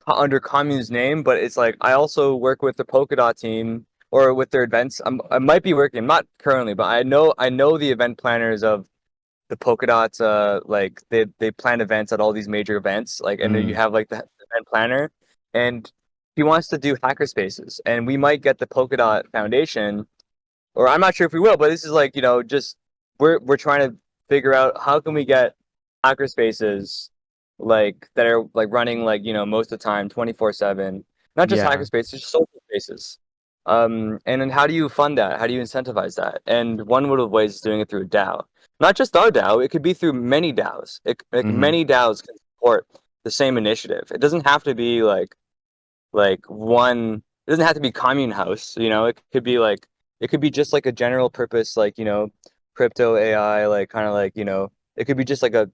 under Commune's name, but it's like I also work with the Polkadot team or with their events. I might be working. I'm not currently, but I know the event planners of the Polkadot. Like they plan events at all these major events. Like and then you Mm. have like the event planner, and he wants to do hacker spaces, and we might get the Polkadot Foundation, or I'm not sure if we will, but this is like just we're trying to figure out how can we get hacker spaces like that are like running like most of the time 24/7, not just hacker Yeah. spaces, just social spaces. And then how do you fund that? How do you incentivize that? And one of the ways is doing it through a DAO. Not just our DAO, it could be through many DAOs. Like Mhm. many DAOs can support the same initiative. It doesn't have to be like one. It doesn't have to be commune house. It could be just like a general purpose, like crypto AI, like kind of like it could be just like a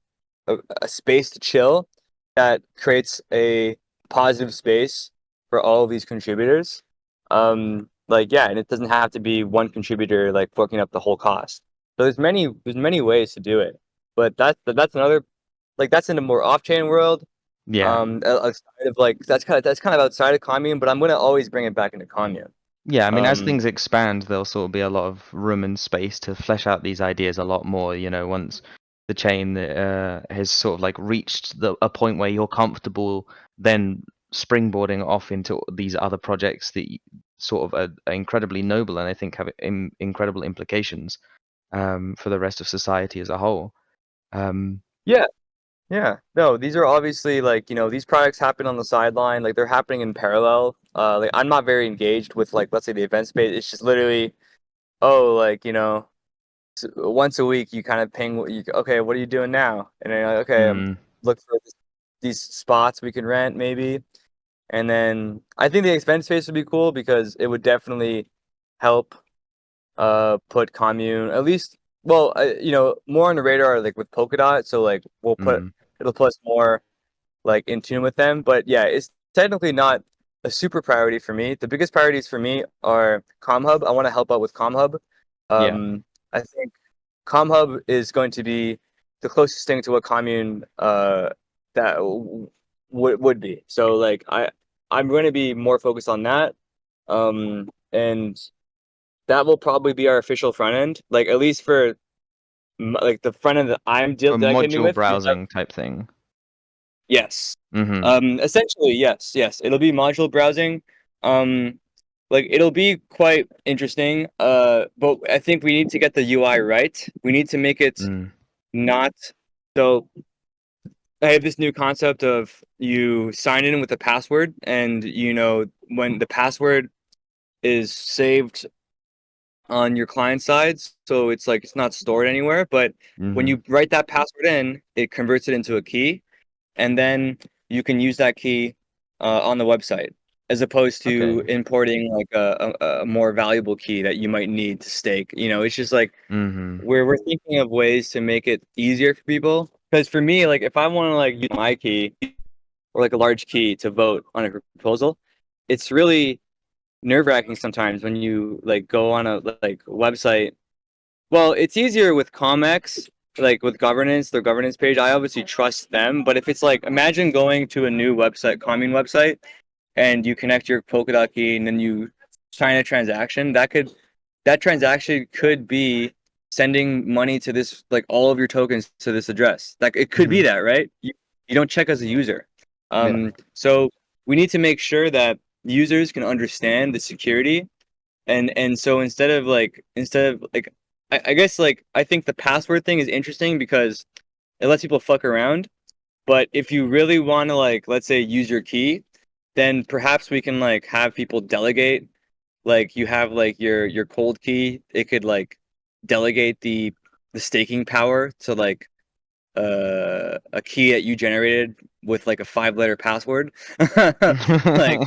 space to chill that creates a positive space for all of these contributors. Like yeah, and it doesn't have to be one contributor like forking up the whole cost. So there's many ways to do it, but that's another, like that's in a more off-chain world. Yeah. Outside of like that's kind of outside of commune, but I'm gonna always bring it back into commune. Yeah, I mean, as Um, things expand, there'll sort of be a lot of room and space to flesh out these ideas a lot more, once the chain has sort of like reached a point where you're comfortable then springboarding off into these other projects that sort of are incredibly noble and I think have incredible implications for the rest of society as a whole. Um, yeah, yeah. No, these are obviously like these projects happen on the sideline, like they're happening in parallel. Like I'm not very engaged with like let's say the event space. It's just literally oh like once a week you kind of ping okay, what are you doing now? And then you're like, okay, I'm mm, look for these spots we can rent maybe. And then I think the expense space would be cool because it would definitely help put commune at least well more on the radar like with Polkadot. So like mm, it'll put us more like in tune with them. But yeah, it's technically not a super priority for me. The biggest priorities for me are ComHub. I want to help out with ComHub. yeah. I think ComHub is going to be the closest thing to what commune that would be. So like I'm going to be more focused on that. And that will probably be our official front end, like at least for like the front end that I'm A dedicating module with. browsing type thing. Yes. Mm-hmm. Essentially, yes, yes. It'll be module browsing. Um, like it'll be quite interesting. But I think we need to get the UI right. We need to make it Mm, not so. I have this new concept of you sign in with a password, and when the password is saved on your client side, so it's like it's not stored anywhere. But when mm-hmm. you write that password in, it converts it into a key, and then you can use that key on the website, as opposed to Okay. importing like a more valuable key that you might need to stake. It's just like Mm-hmm. we're thinking of ways to make it easier for people. Because for me, like if I want to like use my key or like a large key to vote on a proposal, it's really nerve-wracking sometimes when you like go on a like website. Well, it's easier with Comex, like with governance, their governance page. I obviously trust them, but if it's like, imagine going to a new website, commune website, and you connect your Polkadot key and then you sign a transaction, that transaction could be sending money to this, like all of your tokens to this address. Like it could be Mm-hmm. that, right? You don't check as a user. Yeah. So we need to make sure that users can understand the security, and so instead of like I guess like I think the password thing is interesting because it lets people fuck around. But if you really want to like let's say use your key, then perhaps we can like have people delegate. Like you have like your cold key, it could like delegate the staking power to like a key that you generated with like a 5-letter password. Like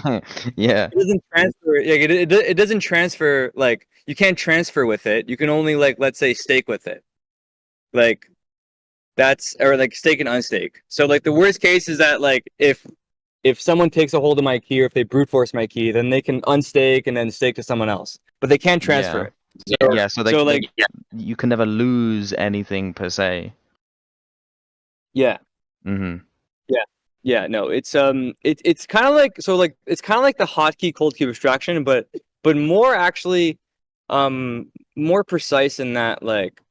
Yeah. it doesn't transfer. Like it doesn't transfer. Like you can't transfer with it. You can only like let's say stake with it. Like that's or like stake and unstake. So like the worst case is that like if someone takes a hold of my key or if they brute force my key, then they can unstake and then stake to someone else, but they can't transfer Yeah. it. So Yeah, so so like you can never lose anything per se. yeah. Hmm. Yeah. Yeah, no, it's kind of like so like it's kind of like the hotkey cold key abstraction, but more actually more precise in that like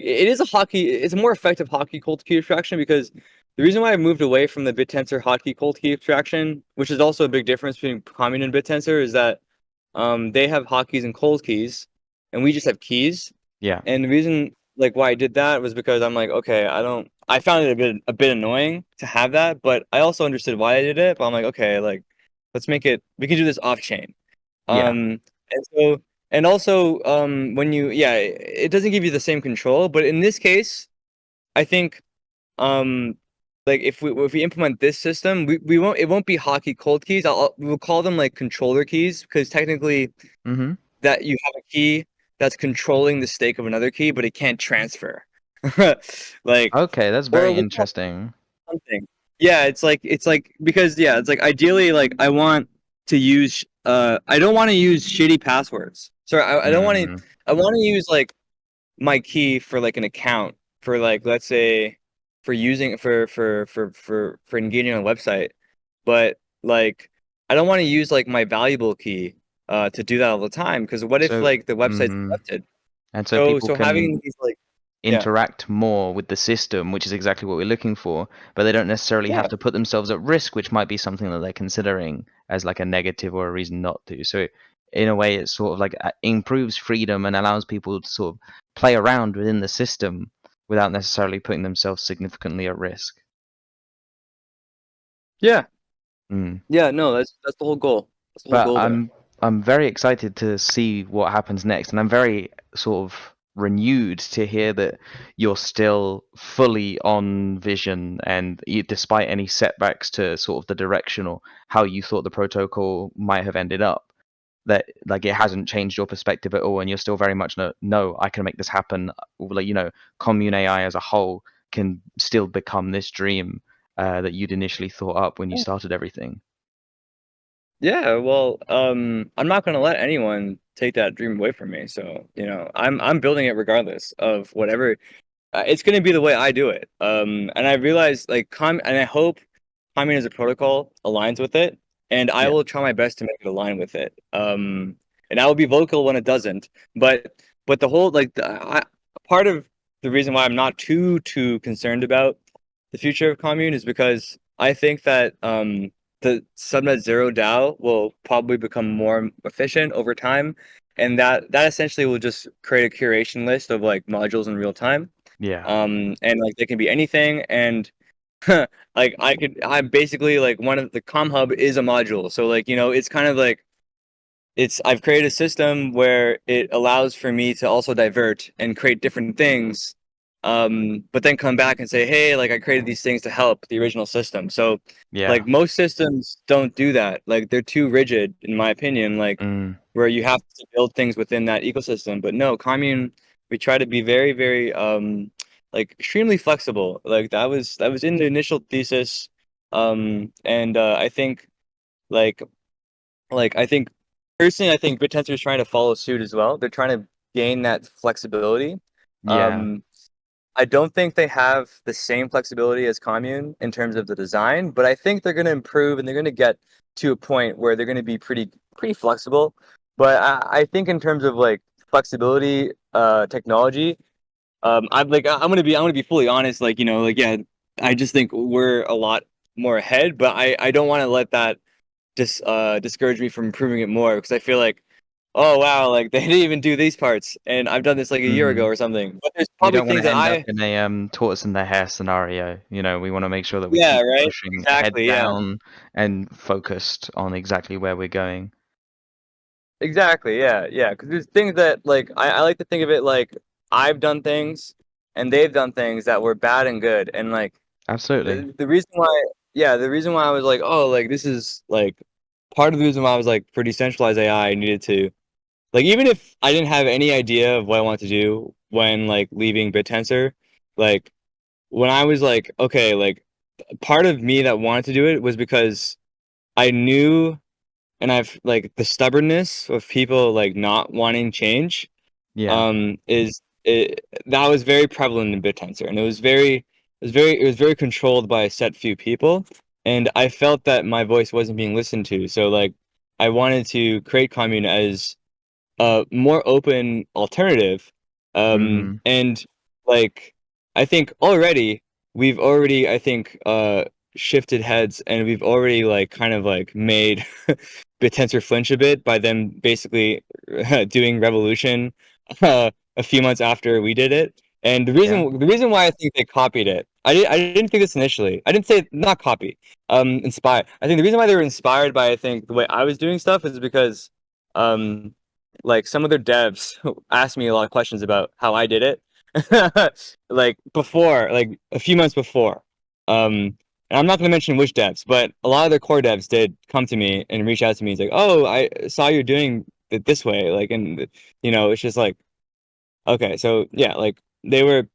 it is a hotkey it's a more effective hotkey cold key abstraction because the reason why I moved away from the BitTensor hotkey cold key abstraction, which is also a big difference between Commune and BitTensor, is that they have hotkeys and cold keys and we just have keys. Yeah. And the reason like why I did that was because I'm like, okay, I found it a bit annoying to have that, but I also understood why I did it. But I'm like, okay, like let's make it we can do this off chain. Yeah. And so and also when you yeah, it doesn't give you the same control, but in this case, I think um like if we implement this system, we won't it won't be hotkey cold keys. We'll call them like controller keys because technically Hmm. that you have a key that's controlling the stake of another key, but it can't transfer. Like, Okay, that's or very we'll call interesting. it something. Yeah, it's like because yeah, it's like ideally like I want to use I don't want to use shitty passwords. Sorry, I don't want to Mm. I want to use like my key for like an account for like let's say for using for engaging on a website, but like I don't want to use like my valuable key to do that all the time because what if So, like the website's mhm. corrupted? And so So people so can having these like yeah interact more with the system, which is exactly what we're looking for, but they don't necessarily yeah have to put themselves at risk, which might be something that they're considering as like a negative or a reason not to. So in a way, it sort of like improves freedom and allows people to sort of play around within the system without necessarily putting themselves significantly at risk. yeah Mm. yeah no that's the whole goal. That's the whole But goal there. I'm very excited to see what happens next, and I'm very sort of renewed to hear that you're still fully on vision, and despite any setbacks to sort of the direction or how you thought the protocol might have ended up, that like it hasn't changed your perspective at all, and you're still very much no, I can make this happen. Like Commune AI as a whole can still become this dream that you'd initially thought up when you started everything. Yeah, well, I'm not gonna let anyone take that dream away from me. So, you know, I'm building it regardless of whatever. It's gonna be the way I do it. And I realize like and I hope Commune as a protocol aligns with it, and I Yeah, will try my best to make it align with it. And I will be vocal when it doesn't. But the whole like part of the reason why I'm not too concerned about the future of Commune is because I think that the subnet zero DAO will probably become more efficient over time, and that essentially will just create a curation list of like modules in real time. yeah, And like they can be anything, and like I'm basically like one of the Com Hub is a module, so like you know it's kind of like I've created a system where it allows for me to also divert and create different things, but then come back and say, hey, like I created these things to help the original system. So yeah. like most systems don't do that. Like they're too rigid, in my opinion, like Mm. where you have to build things within that ecosystem. But no, Commune, we try to be very like extremely flexible. Like that was in the initial thesis. And I think like I think personally, I think BitTensor is trying to follow suit as well. They're trying to gain that flexibility. Yeah, Um, I don't think they have the same flexibility as Commune in terms of the design, but I think they're going to improve and they're going to get to a point where they're going to be pretty flexible. But I think in terms of like flexibility, technology, I'm gonna be fully honest. Like you know, like yeah, I just think we're a lot more ahead, but I don't want to let that discourage me from improving it more because I feel like, oh wow, like they didn't even do these parts, and I've done this like a year ago mhm. or something. But there's We probably don't things wanna that end up I in a, tortoise and the hare scenario, we wanna make sure that we yeah keep right pushing head exactly yeah down and focused on exactly where we're going. Exactly. Yeah. Yeah. Because there's things that like I like to think of it like I've done things and they've done things that were bad and good, and like Absolutely. the reason why, yeah, the reason why I was like, oh, like this is like part of the reason why I was like for decentralized AI, I needed to like, even if I didn't have any idea of what I wanted to do when like leaving BitTensor, like when I was like, okay, like part of me that wanted to do it was because I knew, and I've like the stubbornness of people like not wanting change Yeah. is that was very prevalent in BitTensor, and it was very controlled by a set few people, and I felt that my voice wasn't being listened to. So like I wanted to create Commune as a more open alternative. Mhm. And like I think already we've already I think shifted heads, and we've already like kind of like made BitTensor flinch a bit by them basically doing revolution a few months after we did it. And Yeah. the reason why I think they copied it, I didn't think this initially. I didn't say not copy, inspired. I think the reason why they were inspired by I think the way I was doing stuff is because um like some of their devs asked me a lot of questions about how I did it, like before, like a few months before. And I'm not going to mention which devs, but a lot of their core devs did come to me and reach out to me. It's like, oh, I saw you're doing it this way, like, and it's just like, okay, so yeah, like they were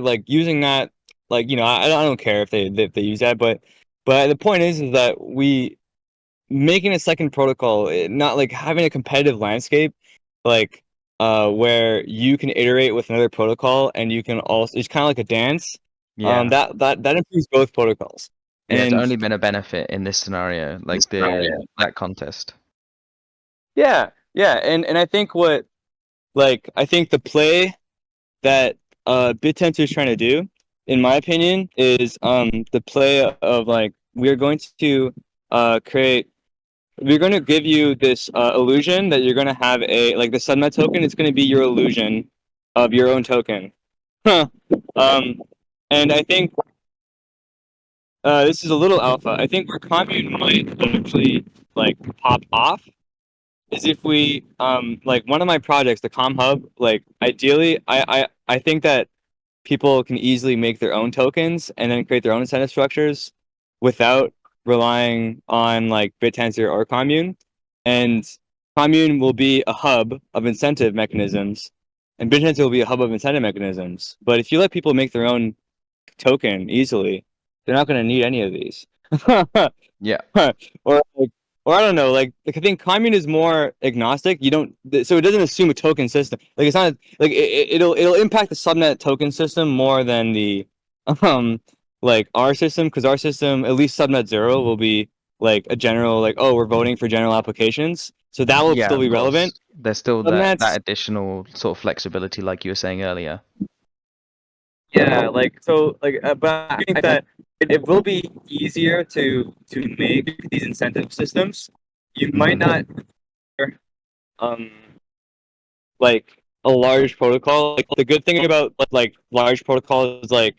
like using that, like, I don't care if they use that, but the point is that we making a second protocol, not like having a competitive landscape, like where you can iterate with another protocol and you can also it's kind of like a dance. Yeah. That improves both protocols. Yeah, it's And only been a benefit in this scenario, like the that contest. yeah, yeah, and I think I think the play that BitTensor is trying to do, in my opinion, is the play of like we're going to create we're going to give you this illusion that you're going to have a like the subnet token. It's going to be your illusion of your own token. Huh. Um, and I think this is a little alpha. I think where commune might actually like pop off is if we like one of my projects, the Com Hub. Like ideally, I think that people can easily make their own tokens and then create their own incentive structures without relying on like BitTensor or Commune. And Commune will be a hub of incentive mechanisms, and BitTensor will be a hub of incentive mechanisms. But if you let people make their own token easily, they're not going to need any of these. Yeah. or like, or I don't know, like I think commune is more agnostic. You don't, so it doesn't assume a token system. Like it's not like it'll impact the subnet token system more than the um like our system, because our system, at least subnet 0, will be like a general, like, oh, we're voting for general applications, so that will Yeah, still of be course. relevant. There's still that Subnets, additional sort of flexibility like you were saying earlier. yeah, like so, like, but I think that it will be easier to make these incentive systems. You might Mhm. not um like a large protocol. Like the good thing about like large protocols, like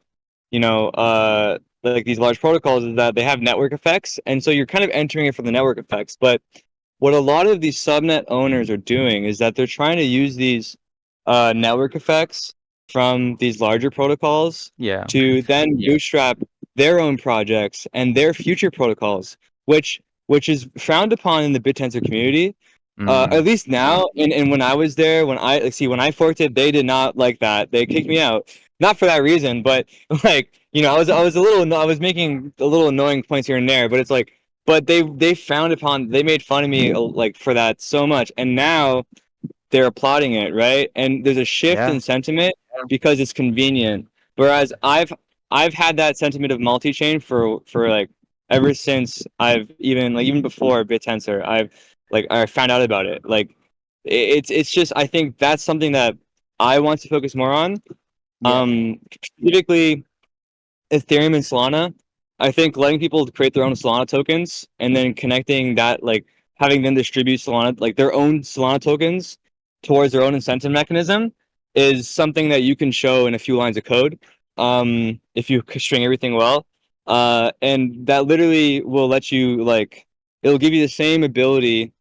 like these large protocols, is that they have network effects, and so you're kind of entering it for the network effects. But what a lot of these subnet owners are doing is that they're trying to use these network effects from these larger protocols Yeah. to then bootstrap their own projects and their future protocols, which is frowned upon in the BitTensor community. Mm. At least now, and when I was there, when I like, see when I forked it, they did not like that. They kicked me out. Not for that reason, but like I was a little I was making a little annoying points here and there, but it's like, but they frowned upon, they made fun of me like for that so much, and now they're applauding it, right? And there's a shift Yeah. in sentiment because it's convenient. Whereas I've had that sentiment of multi-chain for like ever since I've even before BitTensor, I found out about it. Like it's just, I think that's something that I want to focus more on. Yeah. Specifically Ethereum and Solana. I think letting people create their own Solana tokens and then connecting that, like having them distribute Solana, like their own Solana tokens towards their own incentive mechanism, is something that you can show in a few lines of code, if you string everything well. And that literally will let you, like, it'll give you the same ability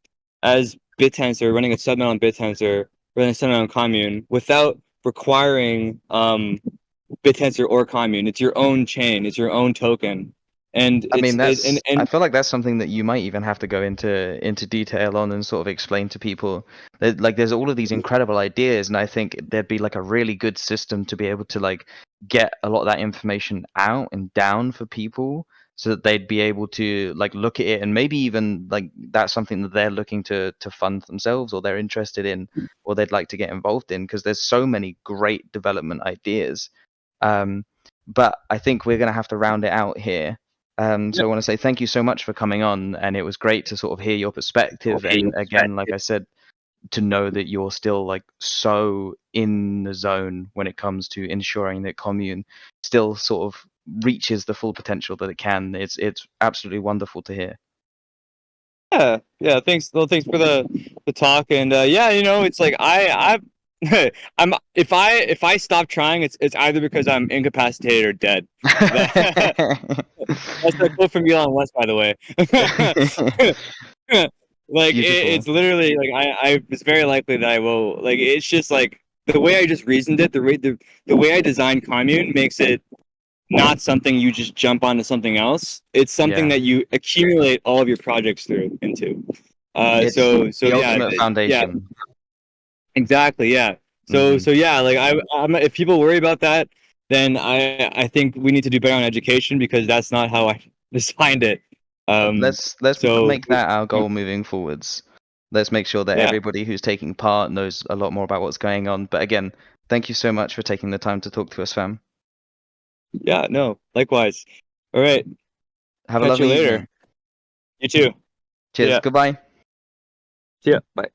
as BitTensor, running a subnet on BitTensor, running a subnet on Commune without requiring BitTensor or Commune. It's your own chain. It's your own token, and I mean, I and feel like that's something that you might even have to go into detail on and sort of explain to people. Like, there's all of these incredible ideas, and I think there'd be like a really good system to be able to like get a lot of that information out and down for people, so that they'd be able to like look at it, and maybe even like that's something that they're looking to fund themselves, or they're interested in, or they'd like to get involved in, because there's so many great development ideas. Um, but I think we're going to have to round it out here. So I want to say thank you so much for coming on, and it was great to sort of hear your perspective. And again, like I said, to know that you're still like so in the zone when it comes to ensuring that Commune still sort of reaches the full potential that it can. It's absolutely wonderful to hear. yeah. Thanks. Well, thanks for the talk. And yeah, it's like I'm if I stop trying, it's either because I'm incapacitated or dead. That's a quote from Elon Musk, by the way. Like Beautiful. it's literally like I it's very likely that I will like it's just like the way I just reasoned it, the way I designed Commune makes it not something you just jump onto something else. It's something Yeah, that you accumulate all of your projects through into. it's So the yeah, ultimate yeah, foundation. exactly, yeah. Hmm. So yeah, like if people worry about that, then I think we need to do better on education because that's not how I designed it. Let's So make that our goal moving forwards. Let's make sure that yeah, everybody who's taking part knows a lot more about what's going on. But again, thank you so much for taking the time to talk to us, fam. yeah, no, likewise. All right, Have a catch you lovely later. evening. You too. See Cheers. ya. Goodbye. See ya. Bye.